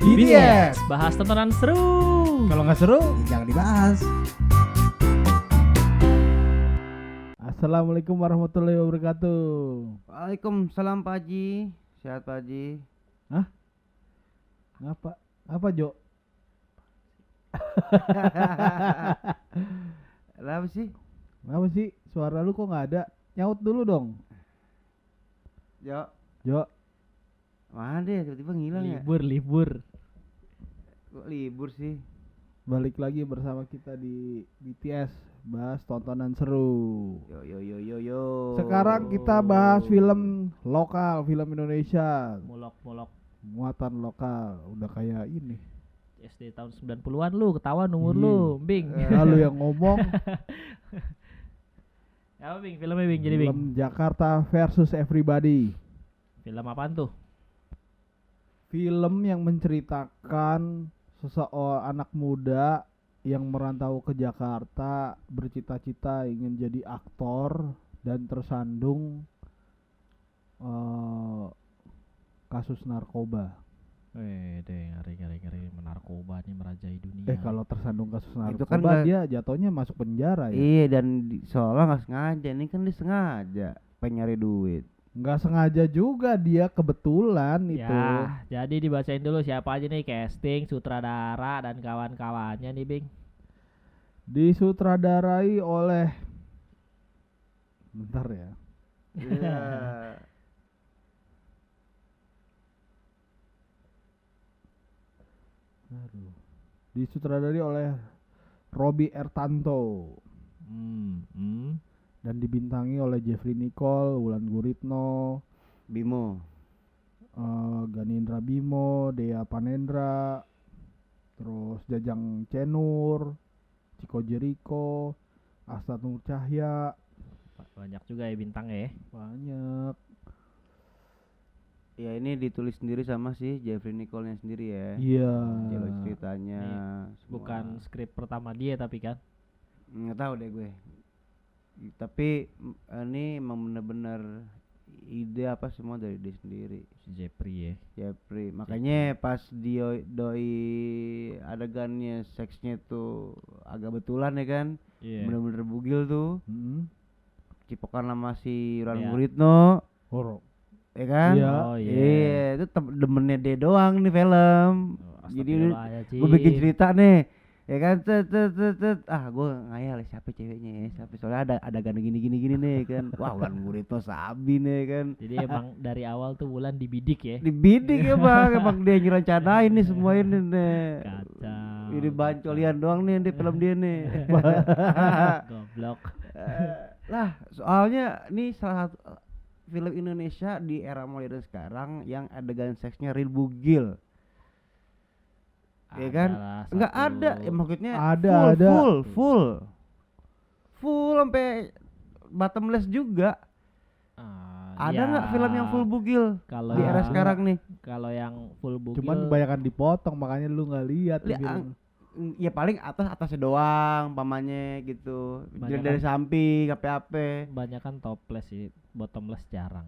BTS. Bahas tontonan seru. Kalau nggak seru, Jangan dibahas. Assalamualaikum warahmatullahi wabarakatuh. Waalaikumsalam Pak Haji. Sehat Pak Haji. Ngapa? Apa Jo? Kenapa sih? Ngapa sih? Suara lu kok nggak ada? Nyaut dulu dong, Jo, Jo. mana deh tiba-tiba ngilang ya? Libur. Kok libur sih? Balik lagi bersama kita di BTS, bahas tontonan seru. Yo. Sekarang kita bahas film lokal, film Indonesia, Molok. muatan lokal. Udah kayak ini. SD tahun 90-an lu, ketahuan umur Iya. lu, Bing. Lalu yang ngomong Apa Bing? Filmnya Bing, jadi Bing. film Jakarta versus Everybody. Film apaan tuh? Film yang menceritakan seseorang anak muda yang merantau ke Jakarta, bercita-cita ingin jadi aktor dan tersandung kasus narkoba. Ngeri narkoba nih merajai dunia. Kalau tersandung kasus narkoba Itu kan nggak- dia jatuhnya masuk penjara ya. Iya dan seolah nggak sengaja. Ini kan disengaja pengen nyari duit. Nggak sengaja juga, dia kebetulan itu. Ya, jadi dibacain dulu siapa aja nih casting, sutradara dan kawan-kawannya nih, Bing. Disutradarai oleh, bentar ya. Iya. Disutradarai oleh Robby Ertanto dan dibintangi oleh Jeffrey Nicole, Wulan Guritno, Bimo. Ganindra Bimo, Dea Panendra, terus Jajang Cenur, Chico Jericho, Asta Nur Cahya, Banyak juga ya bintangnya ya. banyak. Ya ini ditulis sendiri sama si Jeffrey Nicole-nya sendiri ya. Iya. Jalan ceritanya. semua. Bukan skrip pertama dia tapi kan. Nggak tahu deh gue. Tapi ini emang bener-bener ide apa semua dari dia sendiri. Si Jeffrey ya. Jeffrey. Makanya pas doi adegannya seksnya tuh agak betulan ya kan. Iya. Bener-bener bugil tuh. Cipokan sama si Wulan Iya. Guritno. Horor. Ya kan? Iya. Oh iya. Iya, itu demennya dia doang nih film. Jadi Astagfirullahaladzim. gue bikin cerita nih. Ya kan, gue ngayal siapa ceweknya ya, siapa soalnya ada gini nih kan. Wah, Wulan Guritno sabi nih kan. Jadi emang dari awal tuh Wulan dibidik ya. Dibidik ya bang, emang dia ngerencanain nih semua ini nih. Kacau. Ini bancolian doang nih di film dia nih. Goblok. Lah, soalnya ini salah satu film Indonesia di era modern sekarang yang adegan seksnya real bugil. Ya kan? Adalah Enggak satu- ada, ya maksudnya Ada. full sampai bottomless juga. Ada ya, nggak film yang full bugil kalau di era yang- sekarang nih? Kalau yang full bugil Cuman kebanyakan dipotong, makanya lu nggak lihat Li- film. Ya paling atasnya doang pamannya gitu. Banyak Dari kan? samping apa-apa. banyakan toples sih, bottomless jarang.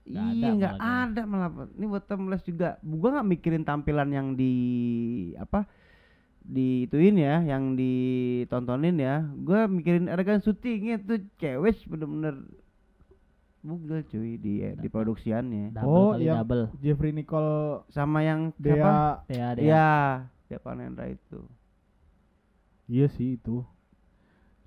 Nggak Iya ada nggak malah ada malah. Ini bottomless juga. Gua nggak mikirin tampilan yang di apa di ituin ya, yang ditontonin ya. Gua mikirin adegan syutingnya tuh cewek bener-bener bugil cuy di produksiannya. Double kali yang double. Jeffrey Nicole, Sama yang siapa? Dea. Ya, Iya, dia Panendra itu. Iya sih itu.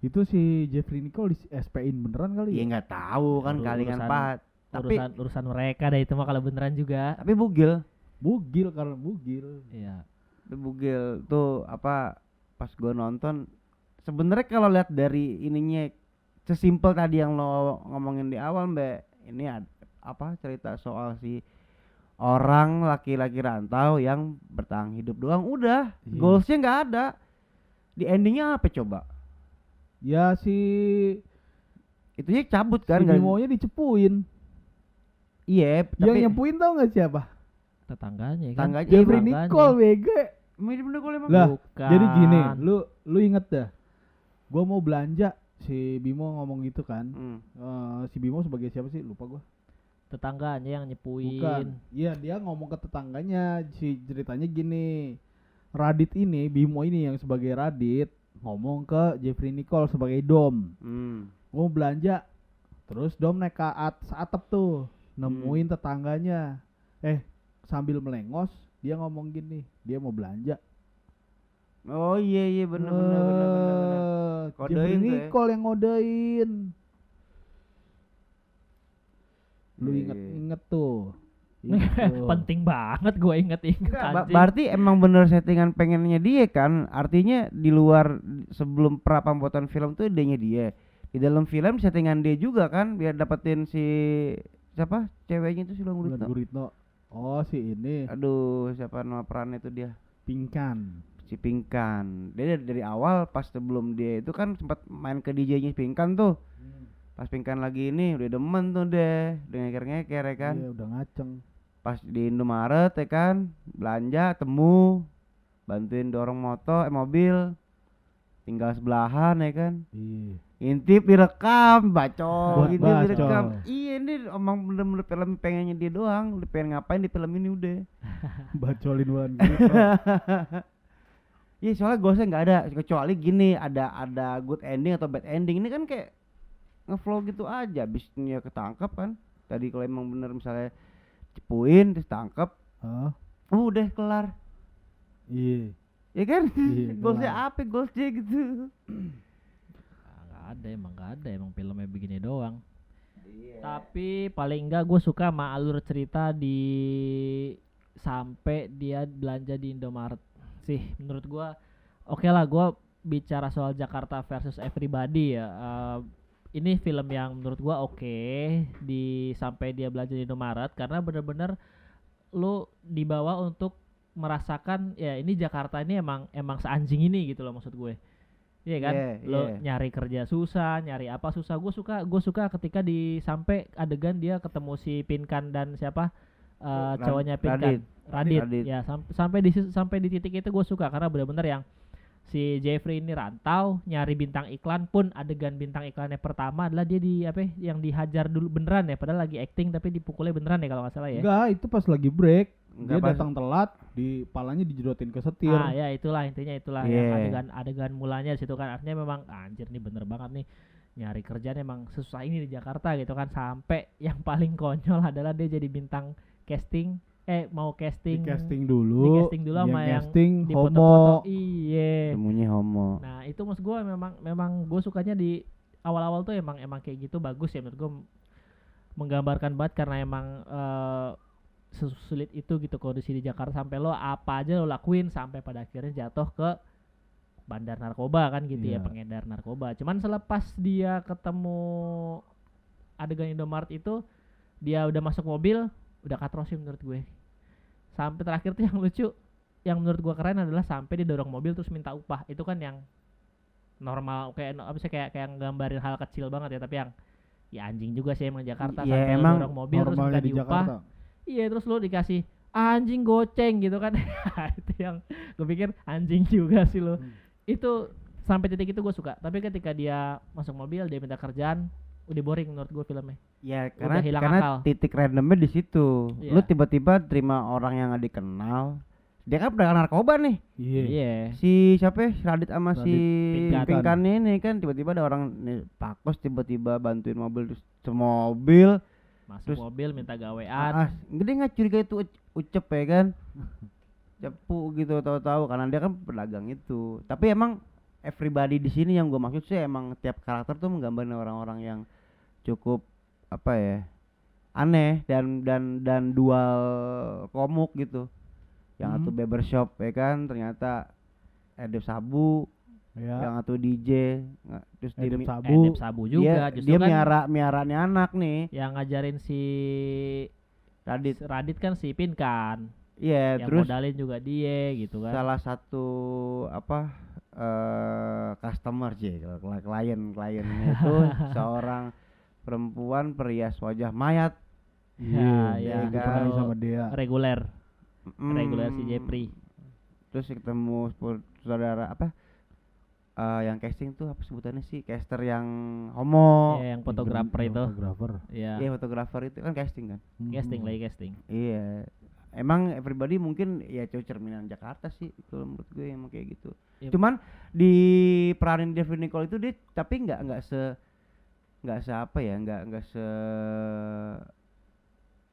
Itu si Jeffrey Nicole di SPin beneran kali Iya ya? nggak tahu kan kalingan Urusan- Pak. Tapi Urusan mereka deh itu mah kalau beneran juga. bugil. Bugil karena bugil. Iya. Tapi bugil tuh apa pas gua nonton sebenarnya kalau lihat dari ininya sesimpel tadi yang lo ngomongin di awal Mbak, ini apa cerita soal si orang laki-laki rantau yang bertahan hidup doang udah, Iya. goalsnya nggak ada. Di endingnya apa coba? Ya si Itunya cabut si kan? nggak- Bimonya dicepuin. Iya, Yang tapi nyepuin tau nggak siapa? Tetangganya kan. Tetangganya Jeffrey Tetangganya. Nicole bege. bener-bener gua emang. Lah, Bukan. jadi gini, lu inget dah. Gua mau belanja, si Bimo ngomong gitu kan. Hmm. Si Bimo sebagai siapa sih? Lupa gua. tetangganya yang nyepuin. Bukan. Iya, dia ngomong ke tetangganya. Si ceritanya gini. Radit ini, Bimo ini yang sebagai Radit ngomong ke Jeffrey Nicole sebagai Dom. Mau belanja. Terus Dom naik ke atap tuh, nemuin tetangganya. Sambil melengos, dia ngomong gini, dia mau belanja. Oh iya bener. Kodein Jeffrey tuh ya. Nicole yang ngodain. Lu Iya. inget tuh. Inget tuh. Penting banget gue inget-inget anjing. Berarti emang bener settingan pengennya dia kan. Artinya di luar sebelum pembuatan film tuh idenya dia. Di dalam film settingan dia juga kan biar dapetin si siapa ceweknya itu si Wulan Wulan Guritno. Guritno. Oh si ini Aduh, siapa nama perannya itu dia? Pinkan. Si Pinkan. Dia dari awal pas sebelum dia itu kan sempat main ke DJ-nya Pinkan tuh. Pas Pinkan lagi ini udah demen tuh deh, udah ngeker-ngeker ya kan. Iya udah ngaceng. Pas di Indomaret ya kan, belanja temu, bantuin dorong mobil, tinggal sebelahan ya kan. Iya. Intip direkam, bacol, Buat intip bacol. direkam. Iya ini emang bener-bener film pengennya dia doang, dia pengen ngapain di film ini udah. Bacolin Wulan Guritno. Iya soalnya ghostnya nggak ada, kecuali gini ada good ending atau bad ending. Ini kan kayak ngeflow gitu aja, abisnya ketangkap kan. Tadi kalau emang bener misalnya cepuin terus tangkap, Hah? udah kelar. Iya. Ya kan? Iya, Goalsnya kelar. apa goalsnya gitu. Nggak ada emang filmnya begini doang. Tapi paling enggak gue suka sama alur cerita di sampai dia belanja di Indomaret sih. Menurut gue oke lah, gue bicara soal Jakarta versus Everybody ya. Ini film yang menurut gue oke di sampai dia belanja di Indomaret karena bener-bener lu dibawa untuk merasakan ya ini Jakarta ini emang seanjing ini gitu loh maksud gue. Iya kan, lo nyari kerja susah, nyari apa susah. Gue suka ketika sampai adegan dia ketemu si Pinkan dan siapa cowoknya Pinkan, Radit. Ya sampai di titik itu gue suka karena benar-benar yang si Jeffrey ini rantau nyari bintang iklan pun adegan bintang iklannya pertama adalah dia yang dihajar dulu beneran ya, padahal lagi acting tapi dipukulnya beneran ya kalau nggak salah ya. Enggak, itu pas lagi break. Enggak, Dia pas datang telat, di palanya dijedotin ke setir. Ya itulah intinya yang adegan mulanya di situ kan artinya memang anjir nih bener banget nih nyari kerjaan emang susah ini di Jakarta gitu kan, sampai yang paling konyol adalah dia jadi bintang casting mau casting Di casting di dulu. casting dulu sama yang casting di homo. foto-foto. Iya. Temunya homo. Nah itu maksud gue memang gue sukanya di awal-awal tuh emang kayak gitu bagus ya menurut gue, menggambarkan banget karena emang sesulit itu gitu kondisi di Jakarta sampai lo apa aja lo lakuin sampai pada akhirnya jatuh ke bandar narkoba kan gitu ya, Iya. pengedar narkoba. Cuman selepas dia ketemu adegan Indomaret itu dia udah masuk mobil udah katrosin menurut gue. Sampai terakhir tuh yang lucu yang menurut gua keren adalah sampai dia dorong mobil terus minta upah. Itu kan yang normal kayak nggambarin hal kecil banget ya, tapi yang ya anjing juga sih emang Jakarta Iya, sampai lo emang dorong mobil terus Normalnya minta di diupah. Jakarta. Iya terus lo dikasih anjing goceng gitu kan. Itu yang gue pikir anjing juga sih lo. Itu sampai titik itu gue suka. Tapi ketika dia masuk mobil dia minta kerjaan udah boring menurut gue filmnya. Ya Udah hilang karena akal. titik randomnya di situ. Iya. Lu tiba-tiba terima orang yang gak dikenal. Dia kan pedagang narkoba nih. Iya. Iya. Si siapa ya? Radit sama si Pinkan. Pinkan ini kan tiba-tiba ada orang nih, Pakos tiba-tiba bantuin mobil terus semobil Masuk Terus- mobil minta gawean. gede nggak curiga itu Ucep ya kan? Cepu gitu tahu-tahu karena dia kan pedagang itu. Tapi emang everybody di sini yang gue maksud sih emang tiap karakter tuh menggambarin orang-orang yang cukup apa ya? Aneh dan dual komuk gitu. Yang satu barbershop ya kan ternyata edep sabu, Ya. yang satu DJ, terus dia Edep mi- sabu. Edep sabu juga justru dia kan miara nih anak nih yang ngajarin si Radit. kan si Pin kan. Iya, Yang terus modalin juga dia gitu kan. salah satu apa customer sih kliennya itu seorang perempuan perias wajah mayat. Iya. Ya, Yang ya diperangi kan. sama dia. reguler Mm. reguler si Jeffrey. Terus ketemu saudara apa yang casting tuh apa sebutannya sih, caster yang homo. Ya, yang fotografer itu. Fotografer. Iya. Iya, fotografer itu kan casting kan. Casting lagi casting. Iya. Emang Everybody mungkin ya cerminan Jakarta sih kalau menurut gue emang kayak gitu. Yep. Cuman di peranin Jeffrey Nicole itu dia tapi nggak se apa ya, nggak se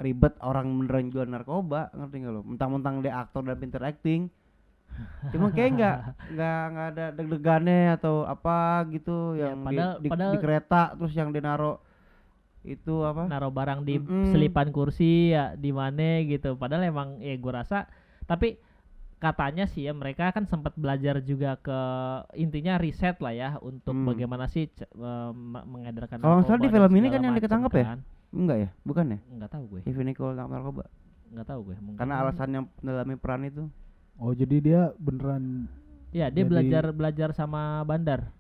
ribet orang beneran jual narkoba, ngerti nggak lo? Mentang-mentang dia aktor dan pinter acting, cuma kayak nggak ada deg-degannya atau apa gitu Ya, yang di padahal kereta terus yang dinaro itu apa? Naruh barang di selipan kursi ya di mana gitu. Padahal emang ya gue rasa, tapi katanya sih ya mereka kan sempat belajar juga ke intinya riset lah ya untuk bagaimana sih mengedarkan Kalau nggak salah di narkoba film dan ini kan segala yang macem ketangkep ya? kan. Enggak ya? Bukan ya? Nggak tahu gue. Jeffrey Nicole narkoba. Nggak tahu gue. Mungkin Karena alasannya mendalami peran itu. Oh jadi dia beneran. ya dia jadi- belajar sama bandar.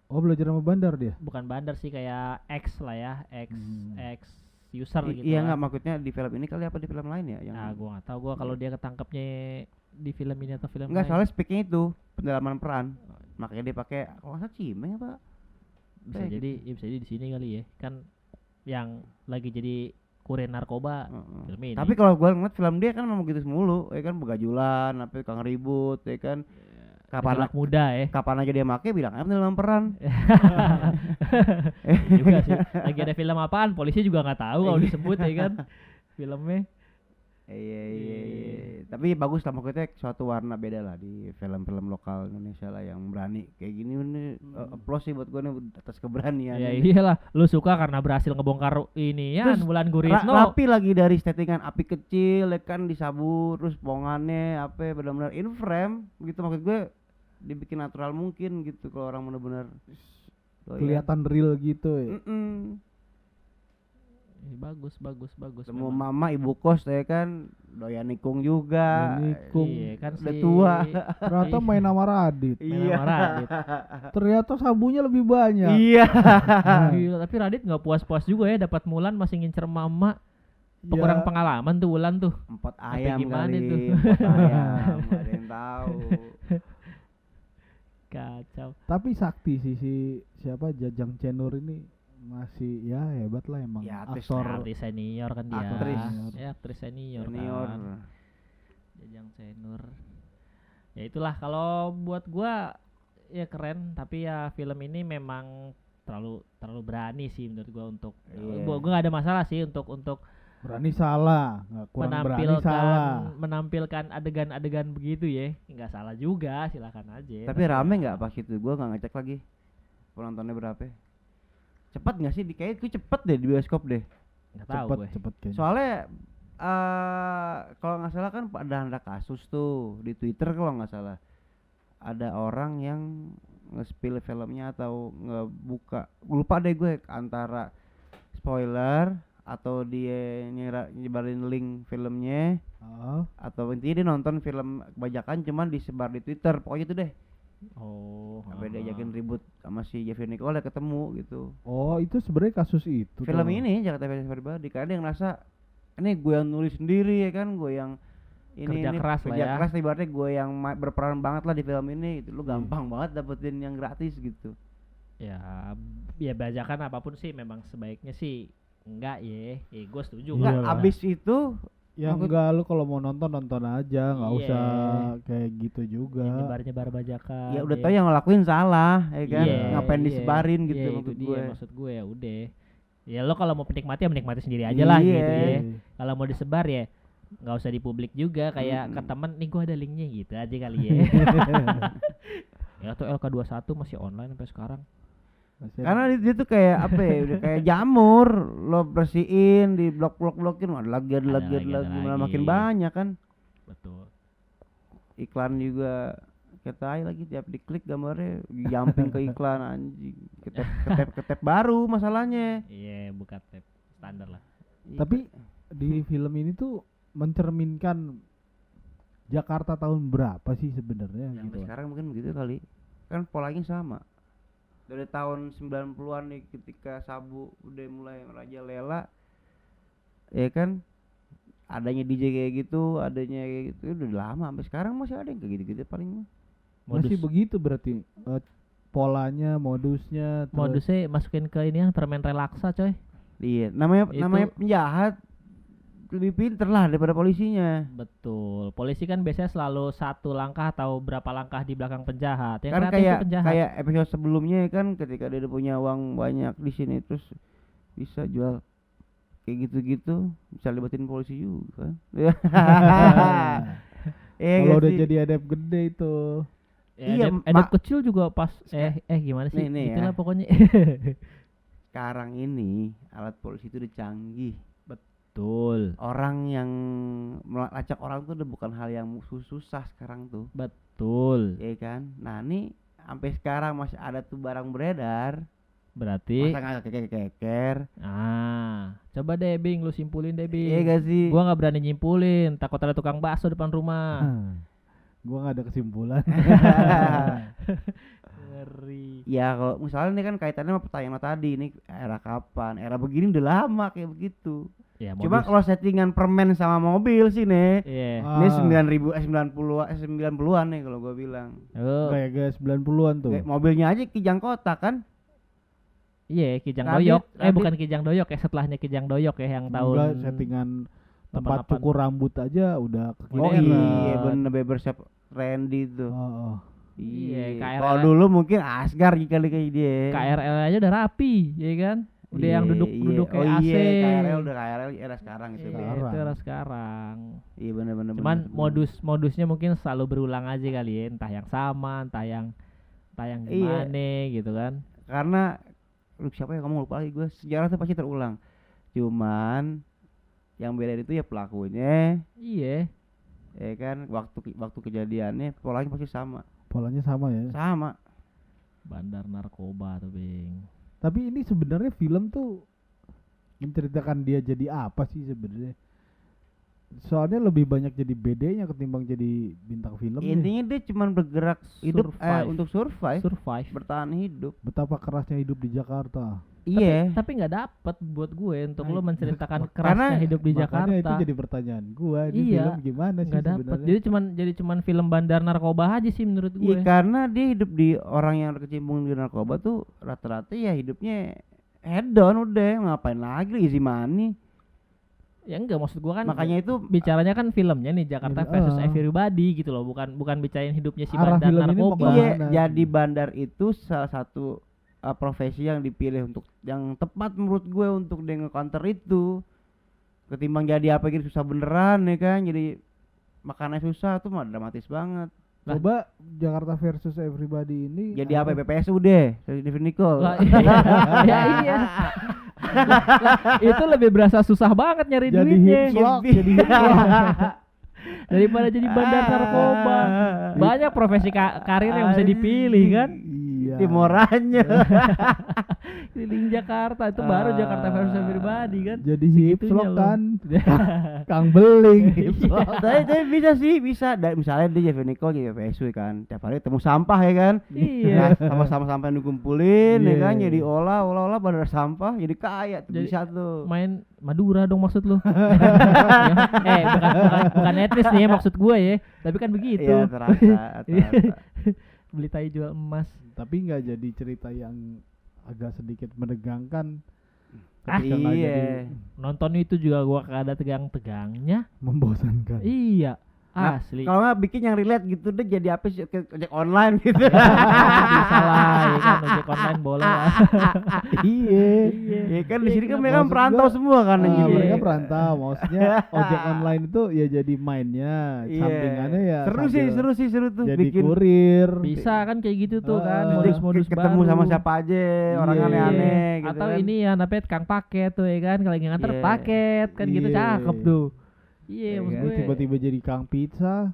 Oh belajar sama bandar dia. Bukan bandar sih, kayak X lah ya, X user gitu. Iya lah. nggak, maksudnya di film ini kali apa di film lain ya? Yang Nah, gua nggak tahu gua kalau dia ketangkepnya di film ini atau film enggak, lain. soalnya speaknya itu pendalaman peran. Makanya dia pakai kalau nggak salah Cimeng apa? Bisa kayak jadi, ya bisa jadi di sini kali ya. Kan yang lagi jadi kurir narkoba film ini. Tapi kalau gua ngeliat film dia kan memang gitu mulu, ya kan begajulan, apa tukang ribut, ya kan. Kapan anak muda ya. kapan aja dia make bilang apa dalam peran. Juga sih. Lagi ada film apaan, polisi juga nggak tahu kalau disebut ya kan. Filmnya. Iya. Tapi bagus lah, maksudnya suatu warna beda lah di film-film lokal Indonesia lah yang berani kayak gini nih. Applause sih buat gue nih atas keberanian. Ya iyalah, lu suka karena berhasil ngebongkar ini ya, Terus Wulan Guritno. rapi lagi dari settingan api kecil, ya kan disabur, terus bongannya apa benar-benar in frame gitu, maksud gue dibikin natural mungkin gitu kalau orang benar-benar Kelihatan real gitu ya. Bagus. Temu memang. mama ibu kos ya kan doyan nikung juga. Nikung. Iya kan Udah si tua. Ternyata main sama Radit. Main sama Radit. Ternyata sabunya lebih banyak. Iya. Gila, tapi Radit nggak puas-puas juga ya, dapat Mulan masih ngincer mama. Ya, Kurang pengalaman tuh Wulan tuh. Empat Apa ayam gimana kali, tuh? 4 ayam, ada yang tahu. Kacau. Tapi sakti sih si siapa Jajang Cenur ini masih ya hebat lah emang. Ya, Aktor. Artis senior kan dia. Aktris. Ya, aktris senior. Senior. Kan. Jajang Senior. Ya itulah, kalau buat gua ya keren, tapi ya film ini memang terlalu berani sih menurut gua untuk gua nggak ada masalah sih untuk Berani salah, nggak kurang berani salah. menampilkan adegan-adegan begitu ya, nggak salah juga, silakan aja. Tapi rame nggak pas itu? Gua nggak ngecek lagi. Penontonnya berapa? Cepet nggak sih? Kayaknya gue cepet deh di bioskop deh. Nggak tahu gue. Cepet kayaknya. Soalnya kalau nggak salah kan ada kasus tuh di Twitter kalau nggak salah. Ada orang yang nge-spill filmnya atau ngebuka, lupa deh gue, antara spoiler atau dia nyebarin link filmnya, atau intinya dia nonton film kebajakan cuman disebar di Twitter, pokoknya itu deh. Sampai dia diajakin ribut sama si Jeffrey Nicole ketemu gitu. Oh itu sebenarnya kasus itu. Film ini Jakarta Versus Everybody, karena dia ngerasa ini gue yang nulis sendiri ya kan, gue yang kerja keras lah ya. keras ibaratnya gue yang berperan banget lah di film ini gitu. Lu gampang banget dapetin yang gratis gitu. Ya bajakan apapun sih memang sebaiknya sih enggak ya. Gue setuju. Enggak, Iyalah. abis itu ya enggak, lu kalau mau nonton aja, nggak usah kayak gitu juga. Nyebar bajakan. ya udah tau yang ngelakuin salah ya kan, ngapain Iya. disebarin gitu Iya, maksud itu gue. dia maksud gue, ya udah. Ya lo kalau mau menikmati ya menikmati sendiri aja lah gitu ya. Kalau mau disebar ya nggak usah di publik juga, kayak ke temen nih gue ada linknya gitu aja kali ya. Ya tuh LK21 masih online sampai sekarang. Karena dia tuh kayak apa ya, udah kayak jamur, lo bersihin, di blokin, ada lagi, malah makin banyak kan. Betul. Iklan juga kata lagi tiap diklik gambarnya jumping ke iklan, anjing. Ketep baru masalahnya. Iya, buka tab standar lah. Tapi di film ini tuh mencerminkan Jakarta tahun berapa sih sebenarnya Sampai gitu. sekarang mungkin begitu kali. Kan polanya sama. Dari tahun 90-an nih ketika Sabu udah mulai merajalela, ya kan, adanya DJ kayak gitu, adanya kayak gitu udah lama, sampai sekarang masih ada yang kayak gitu-gitu paling mah. Masih begitu berarti polanya, modusnya, terus Modusnya masukin ke ini yang permen relaksa coy. Iya, namanya Itu- penjahat lebih pinter lah daripada polisinya. Betul. Polisi kan biasanya selalu satu langkah atau berapa langkah di belakang penjahat. Yang Kan kreatif itu penjahat. kayak episode sebelumnya kan ketika dia udah punya uang banyak di sini terus bisa jual kayak gitu-gitu, bisa libatin polisi juga. kalau udah jadi adep gede itu. Ya, Iya, edep kecil juga pas gimana sih? Nih Itulah ya. pokoknya. Sekarang ini alat polisi itu udah canggih. Betul. Orang yang melacak orang tuh udah bukan hal yang susah sekarang tuh. Betul. Ya kan? Nah, ini sampai sekarang masih ada tuh barang beredar. Berarti Masa nggak keker-keker? coba deh Bing lu simpulin deh Bing. Iya gak sih? Gua nggak berani nyimpulin, takut ada tukang bakso depan rumah. Gua nggak ada kesimpulan. Ngeri. Ya kalau misalnya ini kan kaitannya sama pertanyaan lo tadi, ini era kapan? Era begini udah lama kayak begitu. Ya, Cuma modus. kalau settingan permen sama mobil sih nih, Iya. ini 90-an nih kalau gua bilang. Oh, Kayak 90-an tuh. Kayak mobilnya aja Kijang Kota kan? iya Kijang Radit- Doyok. Radit- Bukan Kijang Doyok ya, setelahnya Kijang Doyok ya yang tahun Enggak, settingan tempat 88. cukur rambut aja udah Oh kekineran. iya bener barbershop Randy tuh. Oh. Iya, KRL. Kalau dulu mungkin Asgar kali kayak dia. KRL aja udah rapi, ya kan? Udah yang duduk kayak AC. Iya, KRL udah KRL era sekarang itu. Iya, Sekarang. itu era sekarang. Iya bener-bener. Cuman modusnya mungkin selalu berulang aja kali ya, entah yang sama, entah yang Iya. gimana gitu kan. Karena siapa ya kamu lupa lagi gue, sejarah tuh pasti terulang. Cuman yang beda itu ya pelakunya, Iya. ya kan waktu kejadiannya polanya pasti sama. Polanya sama ya. Sama. Bandar narkoba tuh, Bing. Tapi ini sebenarnya film tuh menceritakan dia jadi apa sih sebenarnya? Soalnya lebih banyak jadi BD-nya ketimbang jadi bintang film. Intinya dia cuman bergerak hidup Survive. untuk survive, Survive. bertahan hidup. Betapa kerasnya hidup di Jakarta. Iya. Tapi nggak dapet buat gue untuk Nah, lo menceritakan karena- kerasnya hidup di Makanya itu Jakarta. jadi pertanyaan gua, ini Iya, film gimana sih Nggak dapet. sebenarnya? Jadi cuman film bandar narkoba aja sih menurut Iya, gue. karena dia hidup di orang yang kecimpung di narkoba tuh rata-rata ya hidupnya hedon udah, ngapain lagi easy money. Ya enggak, maksud gue kan Makanya itu bicaranya kan filmnya nih Jakarta Iya, versus Everybody gitu loh, bukan bicarain hidupnya si Arah bandar film ini mau narkoba. kemana? iya, Kemana? jadi bandar itu salah satu profesi yang dipilih untuk yang tepat menurut gue untuk dia nge-counter itu. Ketimbang jadi apa gitu susah beneran ya kan, jadi makannya susah tuh mah dramatis banget. Lah. Coba Jakarta versus Everybody ini Jadi apa BPSU deh, David Nicole. Lah, iya. Ya iya. Lah, itu lebih berasa susah banget nyari jadi duitnya. hit vlog, jadi hit vlog. Daripada jadi bandar narkoba. Banyak profesi karir yang bisa dipilih kan. Iya. Timoranya. Keliling Jakarta itu baru Jakarta versus Everybody kan. Jadi hip Segitunya vlog loh. kan. Kang Beling. Tapi bisa sih, bisa. Misalnya dia David Nicole jadi BPSU kan, tiap hari ketemu sampah ya kan. Iya. Nah, sama-sama sampah yang dikumpulin ya Iya. kan, jadi olah bandar sampah, jadi kaya tuh Jadi bisa tuh. Main Madura dong maksud lu. Ya, bukan etnis nih ya maksud gue ya, tapi kan begitu. Iya, terasa. Beli tai jual emas. Tapi nggak jadi cerita yang agak sedikit menegangkan. Ah, Ketika nggak iya. jadi Nonton itu juga gua kagak ada tegang-tegangnya. membosankan. Iya, Nah, asli. kalau nggak bikin yang relate gitu deh, jadi apa sih, ojek online gitu. Bisa lah, ya kan ojek online boleh lah. Iya. Ya kan di sini kan Iya, mereka maksud perantau gua, semua kan Ah, anjing. mereka perantau, maksudnya ojek online itu ya jadi mainnya, Iya. sampingannya ya seru tuh jadi bikin kurir. Bisa kan kayak gitu tuh kan, Ah. modus-modus ketemu baru. sama siapa aja, orang Iya. aneh-aneh gitu. Atau kan. ini ya namanya tukang paket tuh ya kan, kalau lagi nganter Iya. paket kan gitu, Iya. cakep tuh. Iya, Iya maksud kan? gue. Tiba-tiba jadi kang pizza.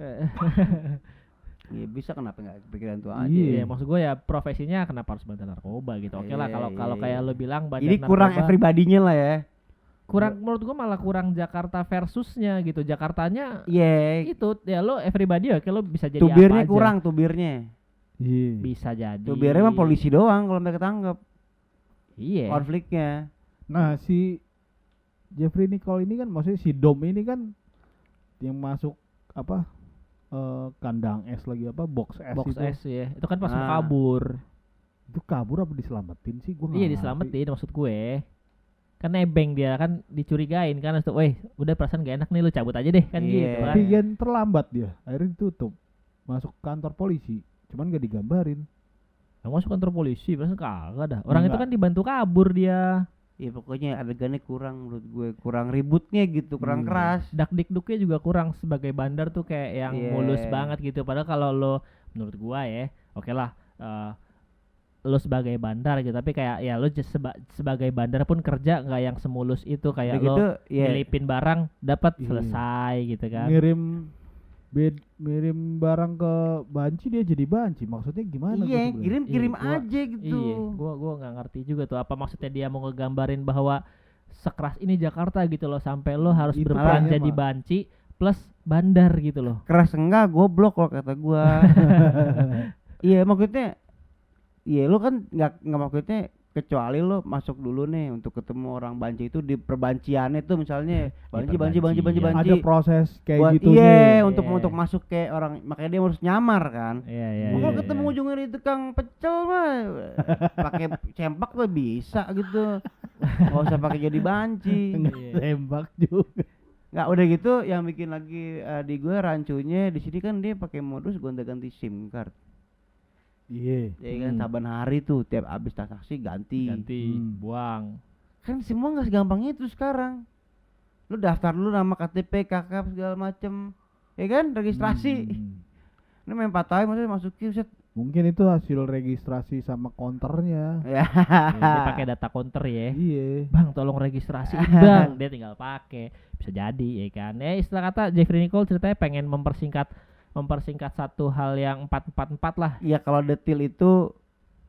Iya bisa, kenapa nggak kepikiran tuh aja. Iya, maksud gue ya profesinya kenapa harus bandar narkoba gitu. Oke lah, Iya, kalau iya, kayak iya. lo bilang bandar Jadi kurang narkoba, everybody-nya lah ya. kurang menurut gua malah kurang Jakarta versusnya gitu. Jakartanya Iya. itu ya lo everybody ya, lo bisa jadi Tubirnya apa aja. kurang, tubirnya. Iya. Bisa jadi. Tubirnya mah polisi doang kalau mereka tangkap. Iya. Konfliknya. Nah, si Jeffrey Nicole ini kan, maksudnya si Dom ini kan yang masuk apa? Kandang es lagi apa? Box es Box itu. S ya. Itu kan pas mau Ah. kabur. Itu kabur apa diselamatin sih? Gua nggak Iya ngerti. diselamatin maksud gue. Kan nebeng dia kan dicurigain kan, terus weh udah perasaan gak enak nih lu cabut aja deh kan Iya. gitu kan. Tapi kan terlambat dia. Akhirnya ditutup. Masuk kantor polisi. Cuman gak digambarin. Yang masuk kantor polisi perasaan kagak dah. Orang itu Enggak. kan dibantu kabur dia. Ya pokoknya adegannya kurang menurut gue, kurang ributnya gitu, kurang Hmm. keras. Dak-dikduknya juga kurang sebagai bandar tuh kayak yang Iya. mulus banget gitu. Padahal kalau lo menurut gua ya, oke lah lo sebagai bandar gitu, tapi kayak ya lo sebagai bandar pun kerja nggak yang semulus itu kayak Udah gitu, lo ya nyelipin barang dapat Iya. selesai gitu kan. Ngirim barang ke banci dia jadi banci. Maksudnya gimana? iya, gua sebenarnya? kirim Iya, gua- aja gitu. Iya, gua nggak ngerti juga tuh apa maksudnya dia mau ngegambarin bahwa sekeras ini Jakarta gitu loh sampai lo harus Itu berperan makanya, jadi Mak. banci plus bandar gitu loh. Keras enggak, goblok kalau kata gua. Iya, maksudnya iya lu kan nggak maksudnya kecuali lu masuk dulu nih untuk ketemu orang banci itu di perbanciannya tuh misalnya banci perbancian. Ada proses kayak buat gitu iya nih. untuk Iya. untuk masuk ke orang, makanya dia harus nyamar kan. Iya iya. Kalau iya, ketemu iya. ujungnya di tukang pecel mah pakai sempak tuh bisa gitu. Nggak usah pakai jadi banci. Nggak Iya. tembak juga. Nggak udah gitu yang bikin lagi di gue rancunya di sini kan dia pakai modus gonta-ganti SIM card. Iya. Ya kan saban hari tuh tiap habis transaksi ganti. Ganti, Hmm. buang. Kan semua nggak segampang itu sekarang. Lu daftar dulu nama KTP, KK segala macem, ya kan registrasi. Hmm. Ini main 4 tahun maksudnya masukin set. Mungkin itu hasil registrasi sama konternya. Ya. Dia pakai data counter ya. Iya. Bang tolong registrasiin bang, dia tinggal pakai, bisa jadi ya kan. Ya istilah kata Jeffrey Nicole ceritanya pengen mempersingkat satu hal yang 444 lah. Ya kalau detail itu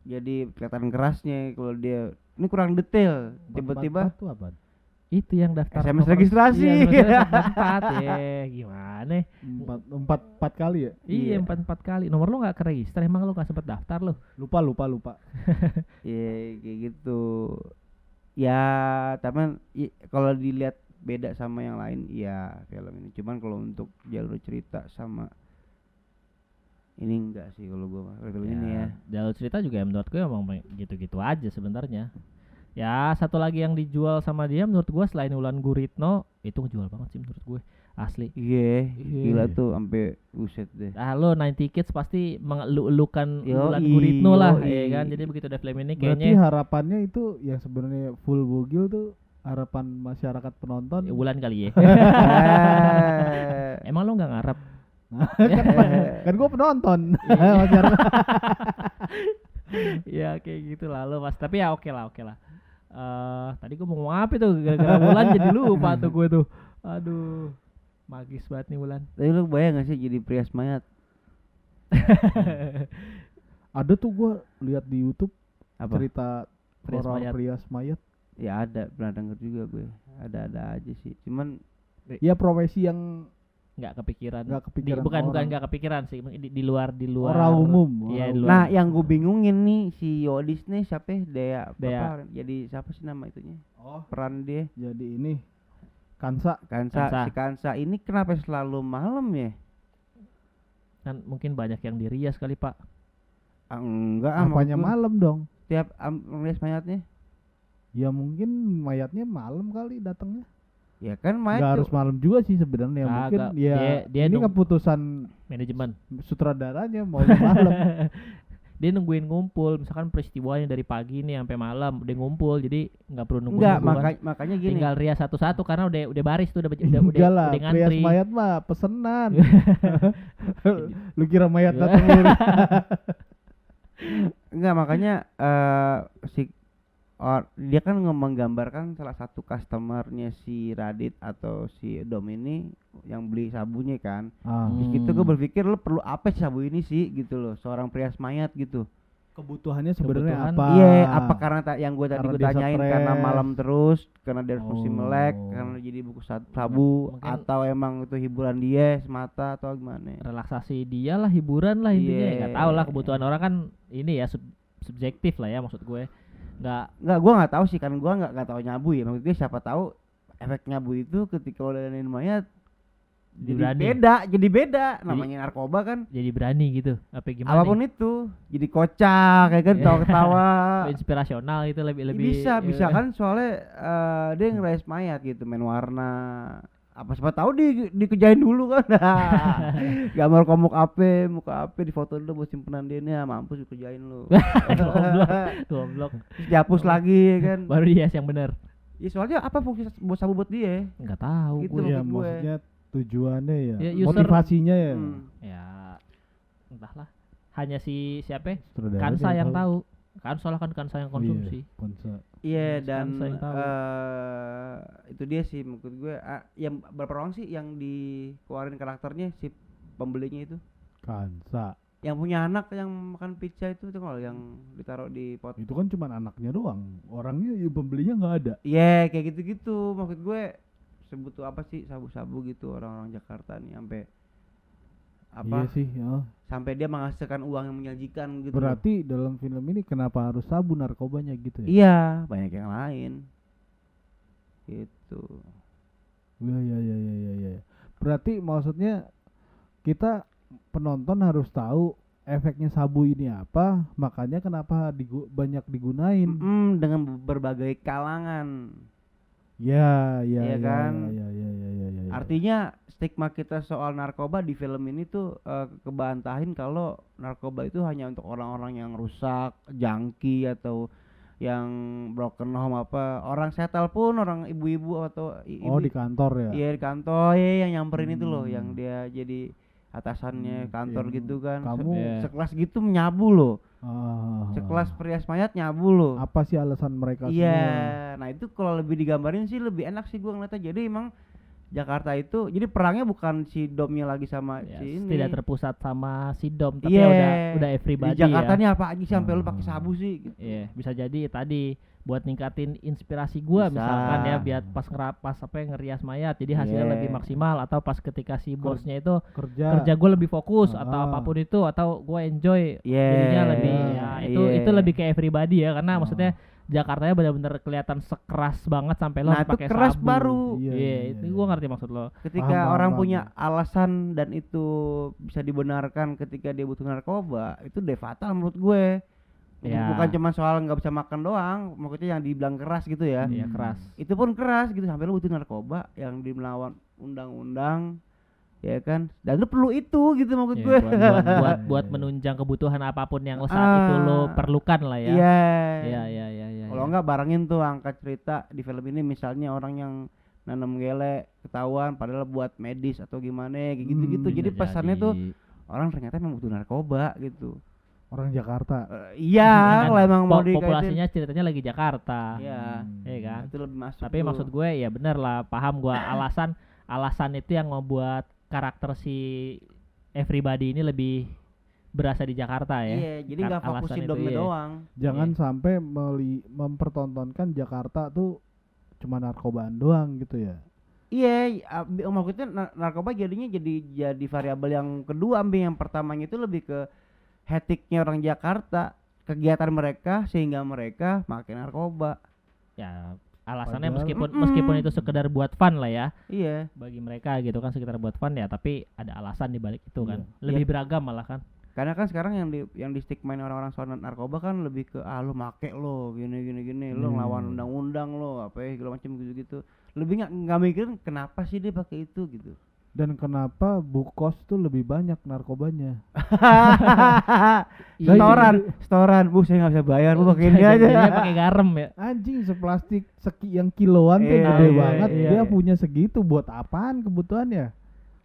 jadi kelihatan kerasnya kalau dia ini kurang detail. Tiba-tiba 444 tuh apa? Itu yang daftar SMS nomor- registrasi. Iya, 444 ya. Gimana? 4 kali ya? Iya, Iya. 44 kali. Nomor lu enggak keregister, emang lu enggak sempet daftar lu? Lupa. Ya kayak gitu. Ya, tapi kalau dilihat beda sama yang lain, ya film ini. Cuman kalau untuk jalur cerita sama ini enggak sih kalau gua film ini ya. Jalur cerita juga ya menurut gue emang gitu-gitu aja sebenarnya. Ya satu lagi yang dijual sama dia menurut gue selain Wulan Guritno itu ngejual banget sih menurut gue asli. Iya, Iya. gila tuh sampai buset deh. Ah lo 90 Kids pasti mengeluh-elukan Yoi, Wulan Guritno lah yoi. ya kan. Jadi begitu ada film ini Berarti kayaknya harapannya itu yang sebenarnya full bugil tuh harapan masyarakat penonton. Wulan kali ya. Eh, Emang lo nggak ngarep? Kan gua penonton. Iya. Masyarakat. Ya kayak gitu lah lo mas. Tapi ya oke lah. Tadi gue mau ngomong apa tuh gara-gara Wulan jadi lupa tuh gue tuh. Aduh, magis banget nih Wulan. Tapi lu bayang gak sih jadi Prias mayat? Ada tuh gua lihat di YouTube Apa? cerita Prias horor mayat. Prias mayat. Ya ada, pernah denger juga gue. Ada aja sih. Cuman Ya profesi yang Nggak kepikiran. nggak kepikiran bukan orang. nggak kepikiran sih di luar Orang umum. Iya, orang di luar. nah, yang gue bingungin nih si Yodis nih siapa ya? Dea. Apa? Jadi siapa sih nama itunya? Oh, Peran dia jadi ini Kansa. Kansa. Si Kansa ini kenapa selalu malam ya? Kan mungkin banyak yang dirias kali Pak. Enggak Apanya malam dong? Tiap rias mayatnya. Ya mungkin mayatnya malam kali datangnya. Ya kan mayat Nggak tuh- harus malam juga sih sebenarnya. Mungkin Kagak. ya Dia ini nung- keputusan Manajemen. sutradaranya mau malam. Dia nungguin ngumpul, misalkan peristiwanya dari pagi nih sampai malam udah ngumpul, jadi nggak perlu nunggu. enggak, kan. makanya gini. Tinggal rias satu-satu karena udah baris tuh udah Enggak lah, udah Prias ngantri. mayat mah pesenan. Lu kira mayat datang Enggak, makanya dia kan menggambarkan salah satu customernya si Radit atau si Dom ini yang beli sabunya kan. Ah, Hmm. Di situ gue berpikir lu perlu apa sih sabu ini sih gitu loh, seorang Prias mayat gitu. kebutuhannya sebenarnya Kebutuhan. apa? Iya, apa karena yang gue tadi Karena gue dia tanyain stres. karena malam terus, karena dia harus mesti Oh. melek, karena jadi buku sabu, Mungkin- atau emang itu hiburan dia semata atau gimana? Relaksasi dia lah, hiburan lah intinya. Iya. Nggak tahu lah kebutuhan orang kan ini ya subjektif lah ya maksud gue. Enggak, gue nggak tahu sih kan, gue nggak tahu nyabu ya. Maksud gue siapa tahu efek nyabu itu ketika udah nemuin mayat Berani. jadi beda namanya narkoba kan. Jadi berani gitu. Apa gimana? Apapun itu, jadi kocak kayak kan, ketawa-ketawa. Inspirasional itu lebih Bisa kan soalnya dia ngerais mayat gitu, main warna. Apa siapa tahu dikejain dulu kan. Gambar muka ape di foto dulu buat simpenan dia nih, mampus dikejain lu. Goblok. Dihapus lagi kan. Baru dia yang benar. Ya soalnya apa fungsi buat sabu buat dia? Enggak tahu Gitu. gue. Ya maksud gue. maksudnya tujuannya ya, Ya, user- motivasinya ya. Ya entahlah. Hanya siapa? Sutradara Kansa dia yang tahu. Kan soalnya kan Kansa yang konsumsi. Iya, Kansa. Iya, Mas dan Kansa yang tahu. itu dia sih menurut gue. Yang berapa orang sih yang dikeluarin karakternya si pembelinya itu? Kansa. Yang punya anak yang makan pizza itu kalau yang ditaruh di pot. Itu kan cuma anaknya doang. Orangnya ya pembelinya nggak ada. Iya, kayak gitu-gitu. Maksud gue sebut tuh apa sih, sabu-sabu gitu orang-orang Jakarta nih sampai Iya sih, ya. sampai dia menghasilkan uang yang menjanjikan gitu. Berarti dalam film ini kenapa harus sabu narkobanya gitu ya? Iya, banyak yang lain. Gitu. Iya. Berarti maksudnya kita penonton harus tahu efeknya sabu ini apa, makanya kenapa banyak digunain. Dengan berbagai kalangan. Ya, Iya kan? Ya. Artinya stigma kita soal narkoba di film ini tuh kebantahin kalau narkoba itu hanya untuk orang-orang yang rusak, junkie atau yang broken home apa, orang setel pun, orang ibu-ibu atau Oh, di kantor ya. Iya, di kantor yang nyamperin itu loh, yang dia jadi atasannya kantor yang gitu kan. kamu- Sekelas gitu nyabu loh. Ah, Sekelas perias mayat nyabu loh. apa sih alasan mereka Iya, semua? nah itu kalau lebih digambarin sih lebih enak sih gua ngeliatnya. Jadi emang Jakarta itu, jadi perangnya bukan si Domnya lagi sama Ya, si ini. tidak terpusat sama si Dom, tapi Iya. udah everybody Di Jakarta ya. nih apa aja sih sampai lu pakai sabu sih? Gitu. Iya, bisa jadi tadi buat ningkatin inspirasi gua Bisa. misalkan ya, biar pas ngerias mayat jadi hasilnya Iya. lebih maksimal, atau pas ketika si bosnya itu Kerja. gue lebih fokus atau Ah. apapun itu, atau gue enjoy Iya. jadinya lebih ya itu Iya. lebih ke everybody ya, karena Ah. maksudnya Jakartanya benar-benar kelihatan sekeras banget sampai lo Nah, harus itu pakai keras sabu. baru. Iya, itu gue ngerti maksud lo. Ketika Paham, orang paham. punya alasan dan itu bisa dibenarkan ketika dia butuh narkoba, itu udah fatal menurut gue. Ya. Bukan cuma soal nggak bisa makan doang, maksudnya yang dibilang keras gitu ya. Iya, keras. Itu pun keras gitu, sampai lu butuh narkoba yang melawan undang-undang, ya kan? Dan lu perlu itu gitu maksud Iya, gue. buat menunjang kebutuhan apapun yang saat itu lo perlukan lah ya. Iya. Iya. Kalau enggak barengin tuh angkat cerita di film ini, misalnya orang yang nanam gele ketahuan padahal buat medis atau gimana kayak gitu-gitu. Bisa Jadi pesannya tuh orang ternyata memang butuh narkoba gitu. Orang Jakarta. Iya, kalau emang mau dikaitin. populasinya ceritanya lagi Jakarta. Iya. Iya kan? Itu lebih masuk. Tapi tuh. maksud gue ya bener lah, paham gue alasan itu yang membuat karakter si everybody ini lebih berasa di Jakarta ya. Iya, jadi nggak fokus Alasan si itu, domnya iya. doang. Jangan Iya. sampai mempertontonkan Jakarta tuh cuma narkobaan doang gitu ya. Iya, maksudnya narkoba jadinya jadi variabel yang kedua, ambil yang pertamanya itu lebih ke hektiknya orang Jakarta, kegiatan mereka sehingga mereka makin narkoba. Ya alasannya Padahal- meskipun itu sekedar buat fun lah ya Iya, bagi mereka gitu kan, sekitar buat fun ya, tapi ada alasan di balik itu kan. Iya. Lebih beragam malah kan. karena kan sekarang yang di stigmain orang-orang soal narkoba kan lebih ke lu make lo gini, lo ngelawan undang-undang lo apa ya segala macam gitu-gitu. Lebih nggak mikirin kenapa sih dia pakai itu gitu. Dan kenapa Bukos tuh lebih banyak narkobanya? Iya. Setoran, bu saya nggak bisa bayar, bu pakai ini aja. Jadinya pakai garam ya. Anjing seplastik sekian kiloan tuh Iya, gede iya, banget. iya. Dia punya segitu buat apaan kebutuhannya?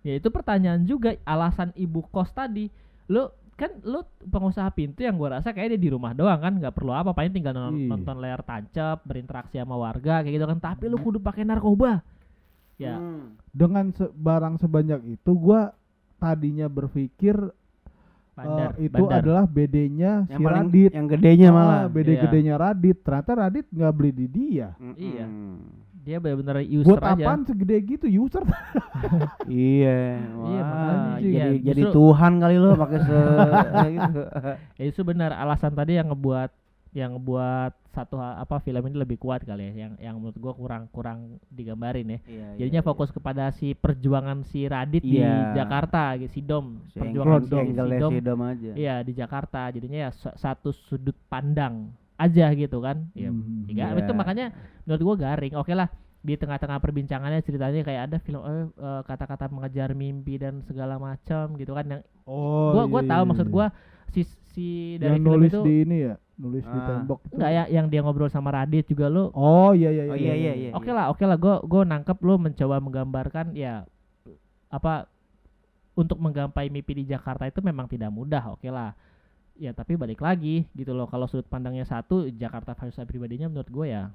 Ya itu pertanyaan juga, alasan ibu kos tadi. Lu pengusaha pintu yang gua rasa kayak dia di rumah doang kan, nggak perlu apa, paling tinggal Iya. nonton layar tancap, berinteraksi sama warga kayak gitu kan. Tapi lu kudu pakai narkoba. Ya, Dengan barang sebanyak itu gua tadinya berpikir bandar. itu adalah BD-nya Yang si paling Radit. yang gedenya malah. BD Iya. gedenya Radit. Ternyata Radit nggak beli di dia. Iya. Dia benar-benar user Buat aja. apaan segede gitu user? Iya, Iya, wah, makanya. jadi Iya, jadi justru- Tuhan kali lo pakai gitu. Ya itu benar alasan tadi yang ngebuat yang buat film ini lebih kuat kali ya, yang menurut gua kurang digambarin ya. Iya, Jadinya iya, fokus kepada si perjuangan si Radit di Iya. Jakarta, si Dom, Si perjuangan angle-nya si Dom. si Dom aja. Iya, di Jakarta. Jadinya ya satu sudut pandang aja gitu kan. Ya, Iya. itu makanya menurut gua garing. Oke lah, di tengah-tengah perbincangannya ceritanya kayak ada film kata-kata mengejar mimpi dan segala macam gitu kan, yang gua tahu maksud gua si dari yang film nulis itu di ini ya, nulis di tembok itu. enggak ya, yang dia ngobrol sama Radit juga lo. Oh iya. Iya. Oke lah, gue nangkep lo mencoba menggambarkan ya apa untuk menggapai mimpi di Jakarta itu memang tidak mudah. Oke lah. Ya tapi balik lagi gitu loh, kalau sudut pandangnya satu, Jakarta versus pribadinya menurut gue ya.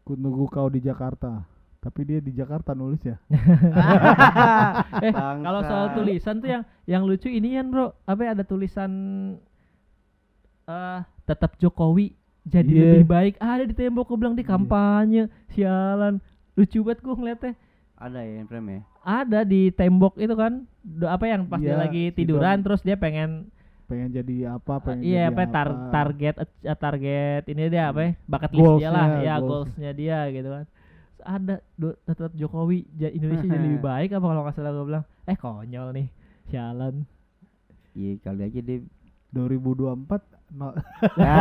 Ku nunggu kau di Jakarta. Tapi dia di Jakarta nulis ya. Kalau soal tulisan tuh yang lucu inian bro, ada tulisan tetap Jokowi jadi lebih baik, ada di tembok. Gue bilang di kampanye, sialan, lucu banget gue ngeliatnya. Ada ya yang frame ya? Ada di tembok itu kan, yang pas dia lagi tiduran terus dia pengen jadi apa, jadi target ini dia bucket list dia lah ya, goalsnya dia gitu kan. Ada tetap Jokowi Indonesia jadi lebih baik apa, kalau nggak salah gue bilang konyol nih, sialan. Iya kali aja dia 2024 ya.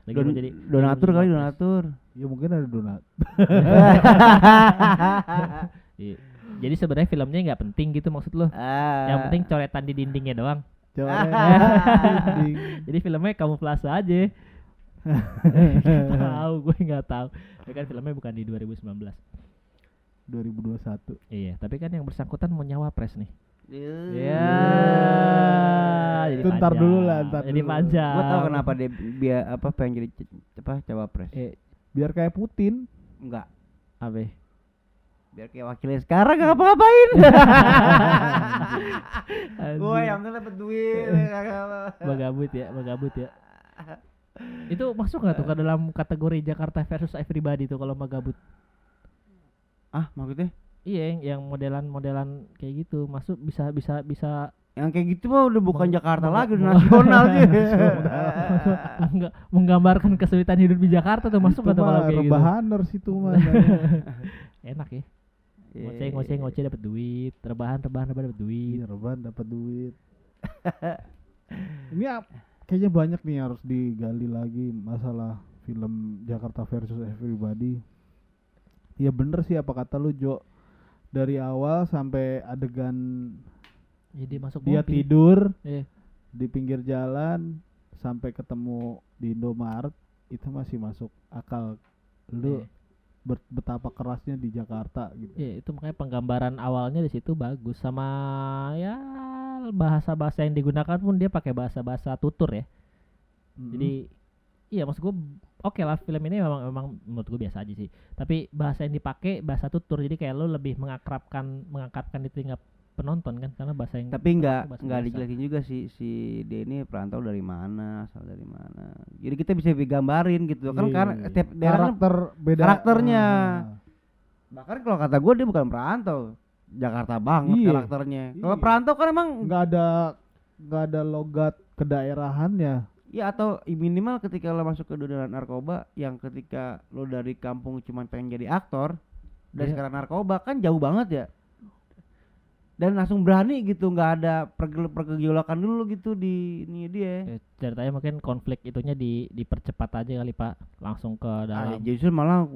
Jadi donatur kali, donatur. Ya mungkin ada donat. Jadi sebenarnya filmnya nggak penting gitu maksud lo? Yang penting coretan di dindingnya doang. Jadi filmnya kamuflase aja. Gue nggak tahu. Ya kan filmnya bukan di 2019. 2021. Iya, tapi kan yang bersangkutan mau nyawa pres nih. Iya. Jadi itu ntar dulu lah, jadi panjang. Gua tahu kenapa dia pengen jadi cawapres. Biar kayak Putin. Enggak. Biar kayak wakilnya sekarang gak ngapa-ngapain. Gue yang penting dapet duit. Bagabut ya. Itu masuk nggak tuh ke dalam kategori Jakarta versus Everybody tuh kalau Magabut? Maksudnya? Iya, yang modelan kayak gitu masuk bisa. Yang kayak gitu mah udah bukan Jakarta lagi, udah nasional gitu. Menggambarkan kesulitan hidup di Jakarta tuh masuk nggak tuh kalau kayak gitu? Rebahaners itu mah. Enak ya. Ngoceh dapat duit, rebahan dapat duit. Rebahan dapat duit. Ini kayaknya banyak nih harus digali lagi masalah film Jakarta versus Everybody. Ya bener sih apa kata lu Jo, dari awal sampai adegan dia tidur di pinggir jalan sampai ketemu di Indomaret itu masih masuk akal lu. Betapa kerasnya di Jakarta gitu. Iya, itu makanya penggambaran awalnya di situ bagus, sama ya bahasa-bahasa yang digunakan pun dia pakai bahasa-bahasa tutur ya. Jadi iya maksud gue oke lah, film ini memang menurut gue biasa aja sih. Tapi bahasa yang dipakai bahasa tutur, jadi kayak lo lebih mengangkapkan di telinga penonton kan, karena bahasa yang. Tapi nggak dijelasin juga si dia ini perantau dari mana, asal dari mana. Jadi kita bisa digambarin gitu kan, karena setiap daerah beda karakternya. Bahkan kalau kata gue dia bukan perantau, Jakarta banget karakternya. Kalau perantau kan emang nggak ada logat kedaerahannya. Ya atau minimal ketika lo masuk ke dunia narkoba, yang ketika lo dari kampung cuma pengen jadi aktor, dan sekarang narkoba kan jauh banget ya. Dan langsung berani gitu, nggak ada pergejolakan dulu gitu di ini dia. Ceritanya mungkin konflik itunya dipercepat aja kali Pak, langsung ke dalam. Justru malah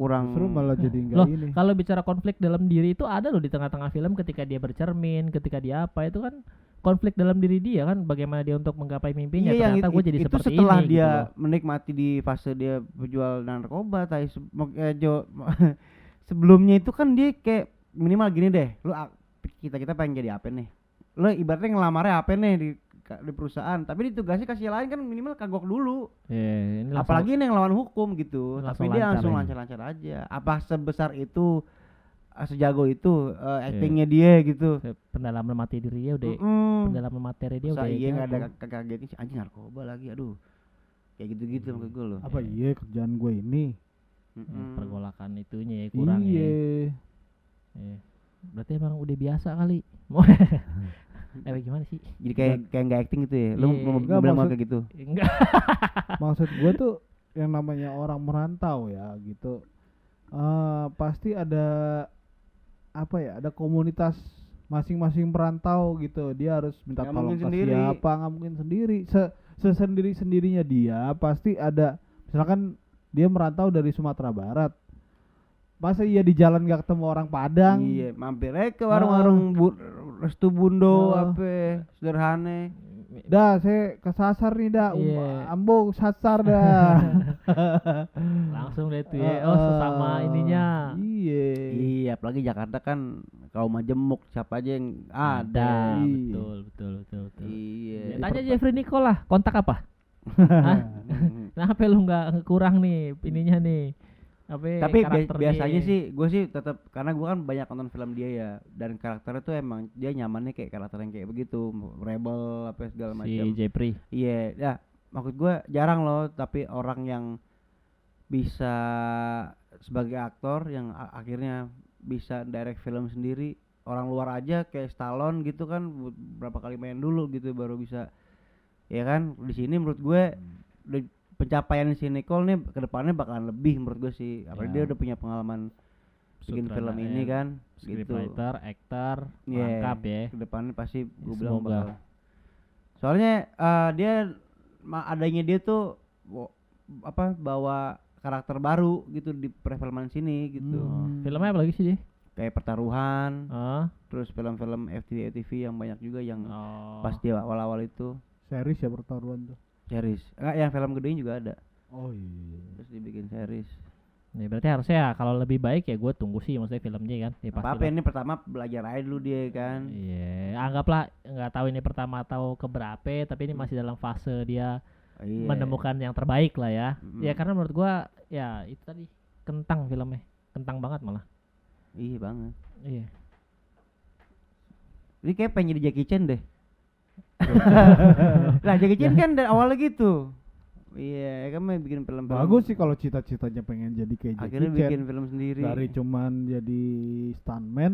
jadi enggak ini. Kalau bicara konflik dalam diri itu ada loh di tengah-tengah film, ketika dia bercermin, ketika dia apa itu kan konflik dalam diri dia kan, bagaimana dia untuk menggapai mimpinya. Ternyata gue jadi seperti ini. Itu setelah dia gitu menikmati di fase dia berjual narkoba, sebelumnya itu kan dia kayak minimal gini deh, lu kita pengen jadi apa nih, lo ibaratnya ngelamarnya apa nih di perusahaan, tapi ditugasi kasih lain kan minimal kagok dulu. Ini apalagi ini yang lawan hukum gitu, tapi dia langsung ya. lancar-lancar aja. Apa sebesar itu, sejago itu actingnya dia gitu. Pendalaman materi dia udah, pendalaman materi dia udah. Iya nggak ada kagetnya sih, anjing narkoba lagi, aduh kayak gitu maksud gue loh. Apa kerjaan gue ini? Pergolakan itunya ya kurang ya. Berarti emang udah biasa kali. Gimana sih? Jadi kayak nggak acting gitu ya. Lu Iya. mau Enggak, bilang maksud- kayak gitu. Enggak. Maksud gue tuh yang namanya orang merantau ya gitu, pasti ada apa ya, ada komunitas masing-masing perantau gitu. Dia harus minta Nggak tolong mungkin ke sendiri. siapa, nggak mungkin sendiri. Sesendiri-sendirinya dia pasti ada. Misalkan dia merantau dari Sumatera Barat, masa iya di jalan gak ketemu orang Padang? Iya, mampir aja ke warung-warung Restu Bundo apa sederhana. Dah, saya kesasar nih dah, Iya. ambung sasar dah. Langsung deh tuh ya. Oh, sesama ininya. Iya. Iya, apalagi Jakarta kan kaum majemuk, siapa aja yang Ada. ada. Iya. Betul. Iya. Ya, tanya Jeffrey Nicole lah, kontak apa? Hah? Kenapa lu nggak kurang nih ininya nih? Tapi karakter biasanya dia. sih gue sih tetap, karena gue kan banyak nonton film dia ya, dan karakternya tuh emang dia nyamannya kayak karakter yang kayak begitu, rebel apa segala si macam. Jeffrey. Iya, ya maksud gue jarang loh tapi orang yang bisa sebagai aktor yang akhirnya bisa direct film sendiri. Orang luar aja kayak Stallone gitu kan berapa kali main dulu gitu baru bisa. Ya kan, di sini menurut gue pencapaian si Nicole nih kedepannya bakalan lebih menurut gue sih. Apalagi Ya. dia udah punya pengalaman bikin film ini kan, gitu. Scriptwriter, aktor, Iya, lengkap ya. kedepannya pasti gue Ya, bilang semoga. bakal. Soalnya dia adanya dia tuh bawa karakter baru gitu di perfilman sini gitu. Filmnya apa lagi sih dia? Kayak Pertaruhan, Oh. terus film-film FTV yang banyak juga yang Oh. pas dia awal-awal itu Series ya pertaruhan tuh. series. Enggak, yang film gedenya juga ada. Oh iya. Terus dibikin series. Nih berarti harusnya ya kalau lebih baik ya gue tunggu sih maksudnya filmnya kan. Ya, pasti Apa lah. ini pertama belajar aja dulu dia kan. Iya, anggaplah nggak tahu ini pertama atau keberapa, tapi ini masih dalam fase dia Iya. menemukan yang terbaik lah ya. Mm-mm. Ya karena menurut gua ya itu tadi kentang filmnya, kentang banget malah. Iya banget. Iya. Ini kayak pengen jadi Jackie Chan deh. Lah Jackie Chan kan dari awalnya gitu. Iya, kan mau bikin film. Bagus sih kalau cita-citanya pengen jadi kayak Akhirnya Jackie Chan. bikin film sendiri. Dari cuman jadi stuntman.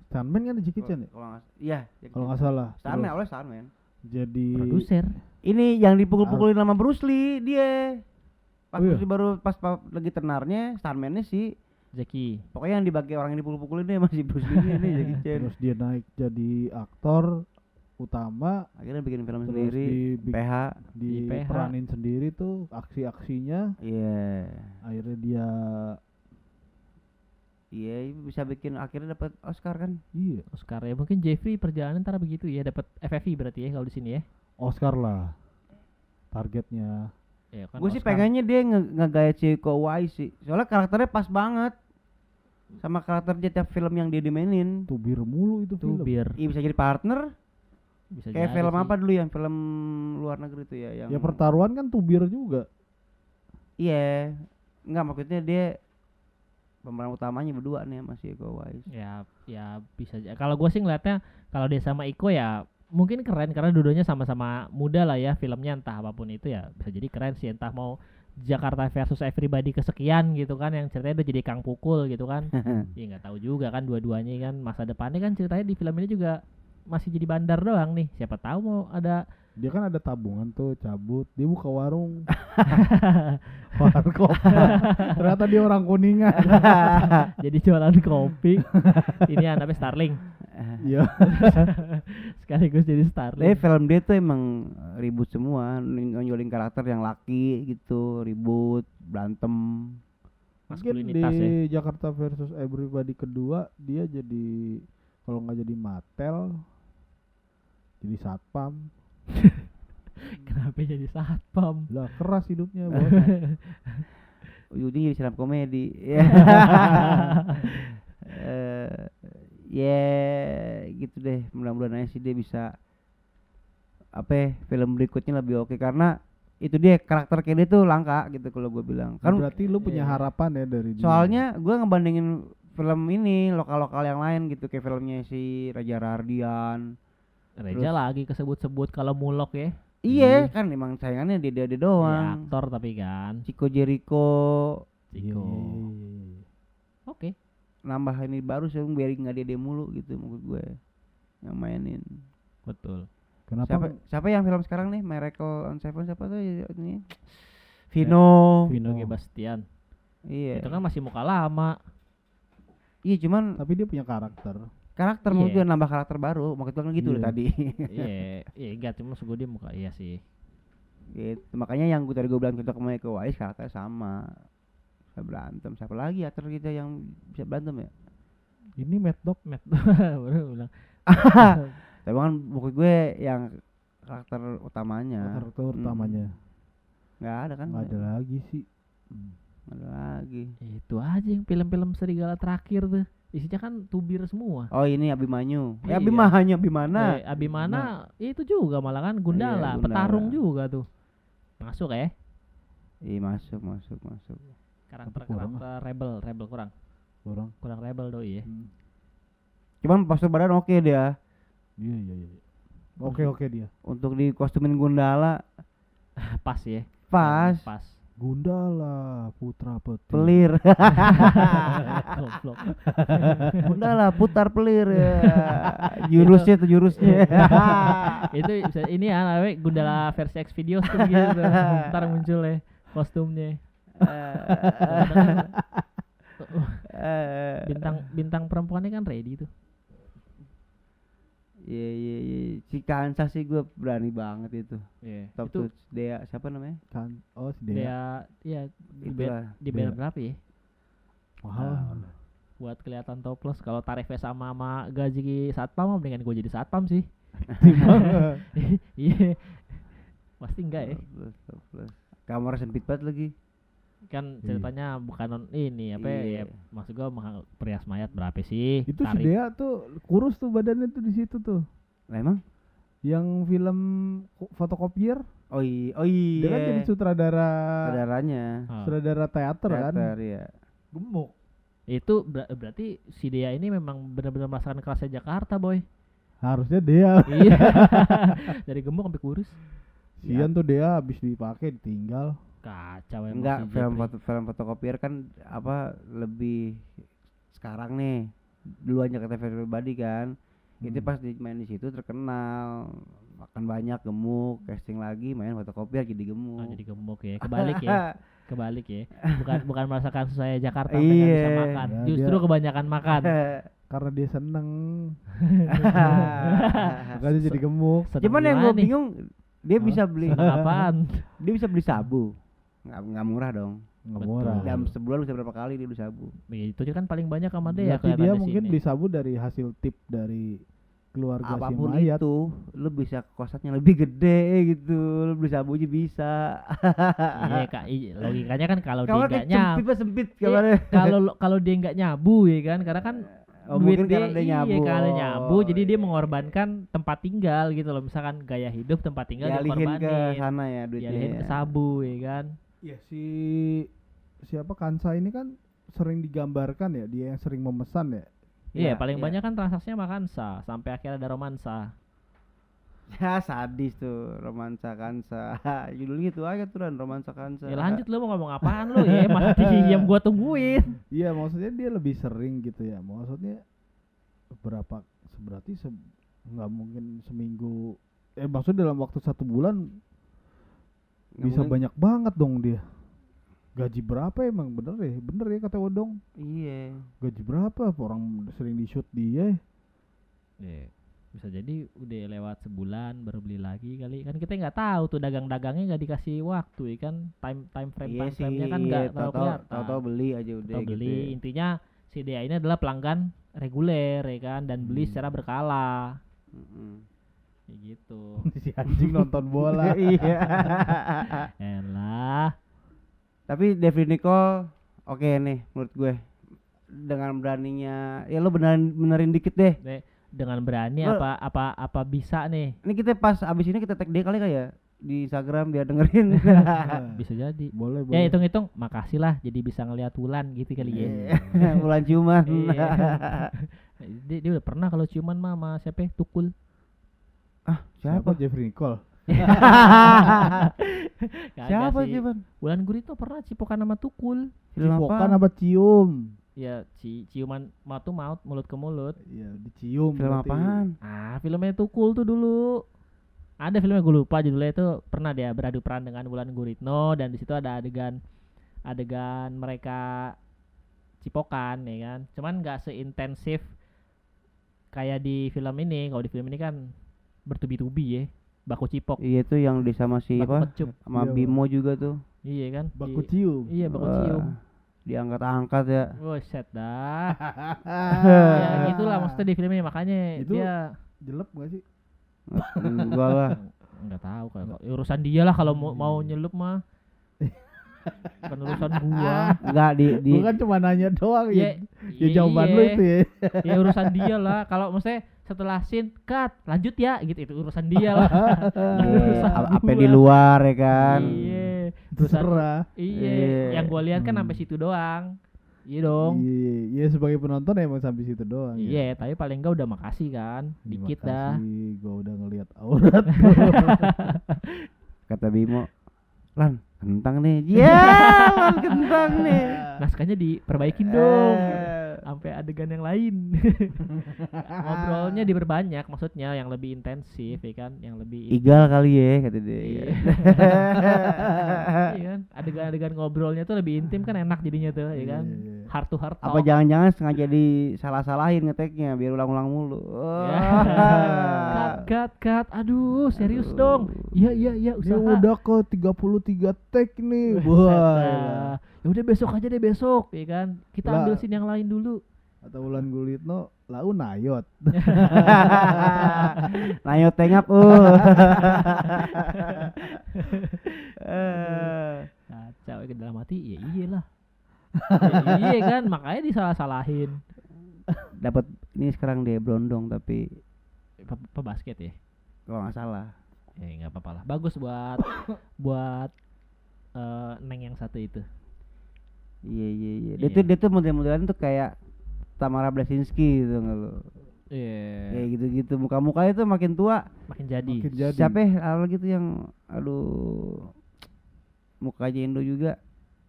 Stuntman kan Jackie Chan ya? Kalau nggak, iya. Jackie Kalau Chan. nggak salah. Stuntman, Terus awalnya stuntman. jadi Produser. Ini yang dipukul-pukulin sama Bruce Lee dia. Pas Oh iya? Bruce Lee baru pas lagi tenarnya, stuntman-nya sih. Jackie. Pokoknya yang dibagi orang yang dipukul-pukulin dia masih Bruce Lee ini Jackie Chan. terus dia naik jadi aktor utama, Akhirnya bikin film terus sendiri. PH. Di PH. diperanin sendiri tuh aksi-aksinya. Iya. Akhirnya dia Iya, bisa bikin akhirnya dapat Oscar kan. iya Oscar ya mungkin Jeffrey perjalanan ntar begitu ya dapat FFI berarti ya kalau di sini ya. Oscar lah targetnya. Ya kan. Gue sih Oscar. pengennya dia ngegaya Iko Uwais sih. Soalnya karakternya pas banget sama karakter dia tiap film yang dia dimainin. Tubir mulu itu Tuh film. biar Iya bisa jadi partner. bisa Kayak jadi film sih. apa dulu yang film luar negeri tuh ya yang Ya pertaruhan kan tubir juga. Iya. Enggak, maksudnya dia pemeran utamanya berdua nih sama si Iko Uwais. Ya bisa aja. Kalau gue sih ngeliatnya kalau dia sama Iko ya mungkin keren karena dua-duanya sama-sama muda lah ya filmnya entah apapun itu ya bisa jadi keren sih entah mau Jakarta versus Everybody kesekian gitu kan yang ceritanya udah jadi Kang Pukul gitu kan. Ya nggak tahu juga kan dua-duanya kan masa depannya kan ceritanya di film ini juga masih jadi bandar doang nih. Siapa tahu mau ada Dia kan ada tabungan tuh, cabut, dia buka warung. Warkop. Ternyata dia orang Kuningan. jadi jualan kopi. Ini namanya Starling. Iya. Sekaligus jadi Tapi Starling. film dia tuh emang ribut semua, nonjolin karakter yang laki gitu, ribut, berantem. Mungkin di Maskulinitas ya. Jakarta versus Everybody kedua dia jadi, kalau nggak jadi Matel, jadi satpam. Kenapa jadi satpam? Lah keras hidupnya bos. Ujungnya jadi stand up komedi. Ya gitu deh, mudah-mudahan aja sih dia bisa film berikutnya lebih oke karena itu dia karakter kayak dia tuh langka gitu kalau gue bilang kan. Berarti lu punya Iya. harapan ya dari dia. Soalnya gue ngebandingin film ini lokal-lokal yang lain gitu kayak filmnya si Reza Rahardian. Reja Terus- lagi kesebut-sebut kalau mulok ya. Iya kan emang sayangannya dia Ya, doang. aktor tapi kan. Chico Jericho Iya, Ciko. iya. Oke. nambah ini baru sih biar nggak dia mulu gitu menurut gue yang mainin. Betul. Kenapa? Siapa yang film sekarang nih Miracle on Seven, siapa tuh ini? Vino. Vino Oh. G. Bastian. Iya. Itu kan masih muka lama. Iya cuman Tapi dia punya karakter. karakter menurut Iya. gue nambah karakter baru. Maksud gue kan gitu loh Iya. tadi. Iya, enggak cuma maksud gue dia muka iya sih. Gitu. Makanya yang gue bilang kita kembali ke Wise karakternya sama. Bisa berantem. Siapa lagi aktor kita yang bisa berantem ya? Ini Mad Dog. Matt baru bilang. Tapi kan menurut gue yang karakter utamanya. Karakter utamanya. Nggak ada kan? Nggak ada lagi sih. Nggak ada lagi. Itu aja yang film-film serigala terakhir tuh. Isinya kan tubir semua. Oh ini Abimanyu. Iya. Abimana. Abimana itu juga malah kan Gundala, Iya, Gundala. petarung juga tuh. Masuk ya. Iya masuk. Karakter rebel kurang rebel doi ya. Cuman postur badan oke dia. Iya. Oke dia. Untuk di kostumin Gundala Pas ya. pas. Pas. Gundala putra petir. Pelir. Goblok. Gundala putar pelir ya. Jurusnya tuh jurusnya. Itu bisa ini ya namanya Gundala versi X videos tuh gitu. Ntar muncul ya kostumnya. Bintang perempuannya kan ready tuh. Iya. Si Kansa sih gue berani banget itu. Iya. Top Itu tuh Dea siapa namanya? Kan si Dea. dia ya Itulah. di band Dea. berapa ya? Mahal. Buat kelihatan toples kalau tarifnya sama gaji satpam mah mendingan gue jadi satpam sih. Iya. Pasti enggak ya. Plus. Kamar sempit banget lagi. Kan Iya. ceritanya bukan ini apa Iya. ya maksud gua perias mayat berapa sih? Itu si Tarif. Dea tuh kurus tuh badannya tuh di situ tuh. Lah emang? Yang film fotokopier, Oh iya. dia kan jadi sutradara Saudaranya. Oh. sutradara teater kan. Teater ya. Gemuk. Itu berarti si Dea ini memang benar-benar merasakan kelasnya Jakarta, boy. Harusnya Dea. Iya. Dari gemuk sampai kurus. Sian tuh Dea habis dipakai ditinggal. Kacau emang Enggak, si film Jeffrey. film fotokopier kan apa lebih sekarang nih. Dulu aja kata pribadi kan. Itu pas main di situ terkenal, makan banyak, gemuk, casting lagi main fotokopier jadi Oh, gemuk. jadi gemuk ya. Kebalik ya. Bukan merasakan susahnya Jakarta sampai nggak Iya. bisa makan. Ya, Justru dia- kebanyakan makan. Karena dia seneng. Makanya jadi gemuk. Seneng Cuman yang gue gimana nih? bingung dia bisa beli Seneng apaan? dia bisa beli sabu. Nggak murah dong. Nggak Betul. murah. Dalam sebulan bisa berapa kali dia beli sabu? Ya, itu kan paling banyak sama dia. Berarti dia kelihatannya mungkin sini. beli sabu dari hasil tip dari keluarga si Apapun mayat. itu, lu bisa kosatnya lebih gede gitu. Lu beli sabu aja bisa. Iya kak, logikanya kan kalau dia Kamar nggak kan sempit, nyabu, sempit kamarnya. kalau dia nggak nyabu ya kan, karena kan Oh, duit mungkin karena dia nyabu. iya karena nyabu, Oh, jadi dia iya. mengorbankan tempat tinggal gitu loh, misalkan gaya hidup tempat tinggal Dialihin ke dikorbanin, sana ya duitnya. dialihin ke sabu ya kan. Iya siapa Kansa ini kan sering digambarkan ya, dia yang sering memesan ya. Iya, Iya, paling iya. banyak kan transaksinya makansa sampai akhirnya ada romansa. Ya sadis tuh romansa Kansa. Judulnya itu aja tuh dan romansa Kansa. Ya lanjut lu mau ngomong apaan lu ya, malah diam gua tungguin. Iya maksudnya dia lebih sering gitu ya. Maksudnya berarti nggak mungkin seminggu. Maksudnya dalam waktu 1 bulan Nggak bisa mungkin. banyak banget dong dia. Gaji berapa emang bener ya kata Odong. Iya. Gaji berapa orang sering di shoot dia. Iya. Bisa jadi udah lewat sebulan baru beli lagi kali, kan kita nggak tahu tuh dagang-dagangnya nggak dikasih waktu ya kan, time frame-nya kan nggak terlalu kelihatan. Tahu beli aja udah Atau gitu. beli, intinya si Dea ini adalah pelanggan reguler ya kan, dan beli secara berkala kayak gitu. Si anjing nonton bola. Iya. Elah. Tapi David Nicole oke nih menurut gue. Dengan beraninya ya lo benerin dikit deh. Dengan berani Lo- apa bisa nih, Ini kita pas abis ini kita tag dia kali ya di Instagram biar dengerin. bisa jadi. Boleh. Ya hitung-hitung makasih lah jadi bisa ngeliat Wulan gitu kali ya. Bulan ciuman. Iya. dia udah pernah kalau ciuman mah sama siapa ya? Tukul. Siapa Jeffrey Nicole? Kagak Siapa sih. ciuman? Wulan Guritno pernah cipokan sama Tukul. Film Cipokan apa? apa cium? Ya ciuman maut tuh maut, mulut ke mulut. Iya, dicium. Film berarti. apaan? Filmnya tuh cool tuh dulu. Ada filmnya gue lupa judulnya, itu pernah dia beradu peran dengan Wulan Guritno, dan di situ ada adegan mereka cipokan ya kan. Cuman nggak seintensif kayak di film ini. Kalau di film ini kan bertubi-tubi ya, baku cipok, Iya tuh yang di sama si baku apa? kecup. Sama Iya, Bimo juga tuh. Iya kan? Baku cium. Iya, baku Wah, cium. diangkat-angkat ya. Set dah. Ya gitulah maksudnya di filmnya, makanya Itu dia jelek gak sih? Enggak lah. nggak tahu kalau urusan dia lah kalau mau nyelup mah. Bukan urusan gua. Enggak di Gua kan cuma nanya doang ya. Ya jawaban iya. lu itu ya. Ya urusan dia lah. Kalau maksudnya setelah scene cut lanjut ya gitu, itu urusan dia lah. Urusan apa gua. di luar ya kan. Iya. Urusan Terserah. iya. Iya. Yang gua lihat kan sampai situ doang. Iya dong. Iya, sebagai penonton emang sampai situ doang. Iya, tapi paling enggak udah makasih kan. Terima Dikit dah. kasih, gua udah ngelihat aurat. Kata Bimo, Lan, kentang nih. Ya, Lan kentang nih. Naskahnya diperbaikin dong. Sampai adegan yang lain. Ngobrolnya diperbanyak, maksudnya yang lebih intensif ya kan, yang lebih Igal kali ya kata dia. Iya. Iya kan, adegan-adegan ngobrolnya tuh lebih intim kan, enak jadinya tuh ya kan. Iya. Heart to heart Apa talk. jangan-jangan sengaja disalah-salahin ngeteknya biar ulang-ulang mulu. Ya. Cut. Aduh, serius dong. Iya, Ya usaha. udah ke 33 take nih. Buset Wah. dah. Ya udah besok aja deh, besok ya kan. Kita Lah. ambil scene yang lain dulu. Atau Wulan Guritno lau nayot. Nayo tengap Kacau ke dalam hati, ya iyalah. Ya, iya kan, makanya disalah-salahin. Dapat ini sekarang dia Brondong tapi Pebasket ya. kalau nggak salah. Nggak apa-apa lah. Bagus buat Neng yang satu itu. Iya. Iya. Dia tuh model-modelan tuh kayak Tamara Blasinski gitu nggak lo? Iya. Kayak gitu-gitu muka-mukanya tuh makin tua. Makin jadi. Makin jadi. Siapa ya awal gitu yang aduh mukanya Indo juga.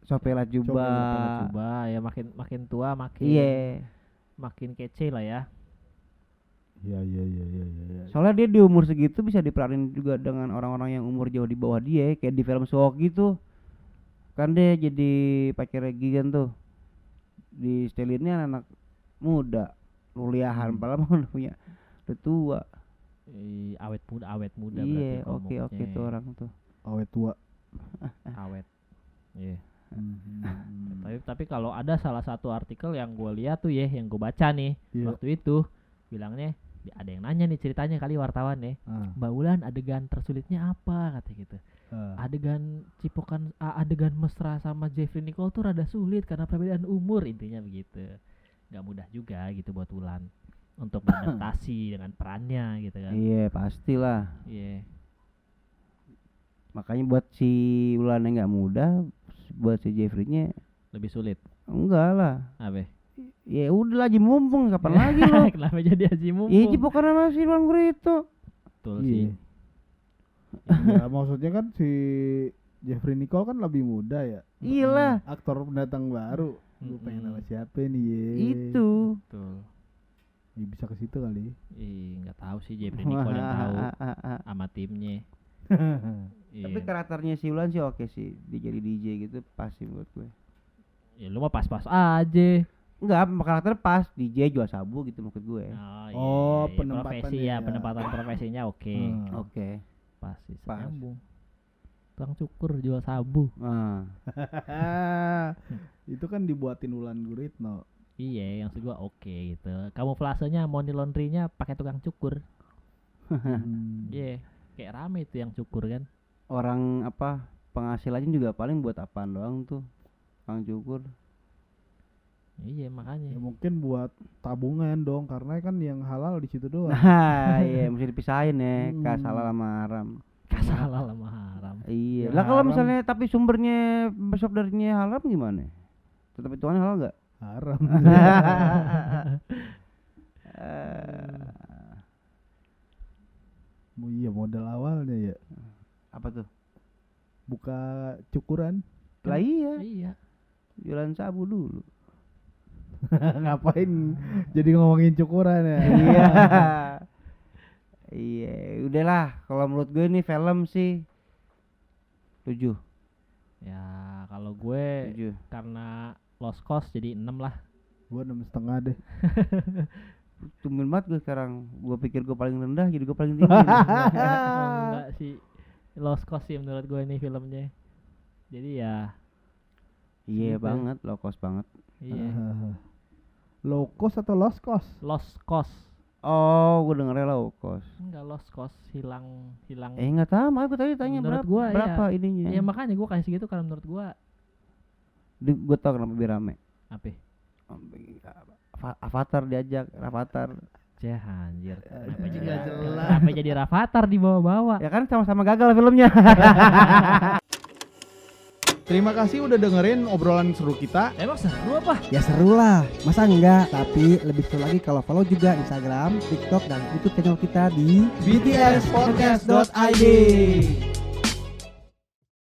Sopela Juba. Coba ya, makin tua makin Iya. makin kece lah ya. Iya. Soalnya dia di umur segitu bisa diperanin juga dengan orang-orang yang umur jauh di bawah dia, kayak di film Suwok gitu. Kan dia jadi pacarnya Gigan tuh. Di setelinnya anak muda, kuliahan padahal mah udah tua. Awet muda Iya, berarti oke tuh orang tuh. Awet tua. awet. Iya. Tapi kalau ada salah satu artikel yang gue lihat tuh ya, yang gue baca nih Iya. waktu itu, bilangnya ada yang nanya nih ceritanya kali wartawan ya, Mbak Wulan adegan tersulitnya apa kata gitu. Adegan cipokan, adegan mesra sama Jeffrey Nicole tuh rada sulit karena perbedaan umur, intinya begitu. Gak mudah juga gitu buat Wulan untuk beradaptasi dengan perannya gitu kan. Iya, pastilah. Iya. Makanya buat si Wulan yang nggak muda, buat si Jeffrey-nya Lebih sulit. enggak lah. Apa? Ya udah lagi mumpung kapan lagi lo? Kenapa jadi Haji Mumpung? Iya, bukan sama si Bang Grito. Betul Iya. sih. Iya, maksudnya kan si Jeffrey Nicole kan lebih muda ya. Iyalah. Aktor pendatang baru. Gue pengen sama siapa nih ye. Itu. Betul. Ya, bisa ke situ kali. Nggak tahu sih Jeffrey Nicole yang tahu sama timnya. Tapi Iya. karakternya si Wulan sih oke sih. Dia jadi DJ gitu pas sih menurut gue. Ya lu mah pas-pas aja. Enggak, karakter pas DJ jual sabu gitu maksud gue. Oh, Profesi penempatannya ya, ya. penempatan profesinya oke. Oke. Pas sih, Pas. nyambung. Tukang cukur jual sabu. Nah, Itu kan dibuatin Wulan Guritno. Iya, yang gua oke gitu. Kamuflasenya, money laundry-nya pakai tukang cukur. Iya, kayak rame itu yang cukur kan. orang apa penghasilannya juga paling buat apaan doang tuh Kang cukur. Iya, makanya. Ya mungkin buat tabungan dong, karena kan yang halal di situ doang. Nah, iya mesti dipisahin ya, kas halal sama haram. Kasalah sama haram. Iya. Ya, Lah kalau haram. misalnya tapi sumbernya besok darinya haram gimana? Tetap hitungannya halal enggak? Haram. Iya, modal awalnya ya Apa tuh? buka cukuran. Lah iya, Iya. jualan sabu dulu. Ngapain jadi ngomongin cukuran ya? Iya. Iya, udahlah. Kalau menurut gue nih film sih 7. Ya kalau gue 7. karena lost cost jadi 6 lah. Gue 6,5 deh. Tumben banget gue sekarang. Gue pikir gue paling rendah, jadi gue paling tinggi. Enggak sih, lost cost sih menurut gue ini filmnya. Jadi ya Iya gitu. banget, low cost banget. iya. Low cost atau lost cost? Lost cost. Oh, gue dengernya low cost. Enggak lost cost, hilang. Nggak tahu, aku tadi tanya Menurut berapa, gua, berapa iya. ininya. Ya makanya gue kasih segitu karena menurut gue Gue tau kenapa lebih rame. apa? Avatar diajak, Avatar. Cih anjir. Kenapa jadi Nggak jelas. kenapa jadi Rafathar di bawah-bawah? Ya kan sama-sama gagal filmnya. Terima kasih udah dengerin obrolan seru kita. Emang seru apa? Ya seru lah, masa enggak? Tapi lebih seru lagi kalau follow juga Instagram, TikTok, dan YouTube channel kita di btspodcast.id.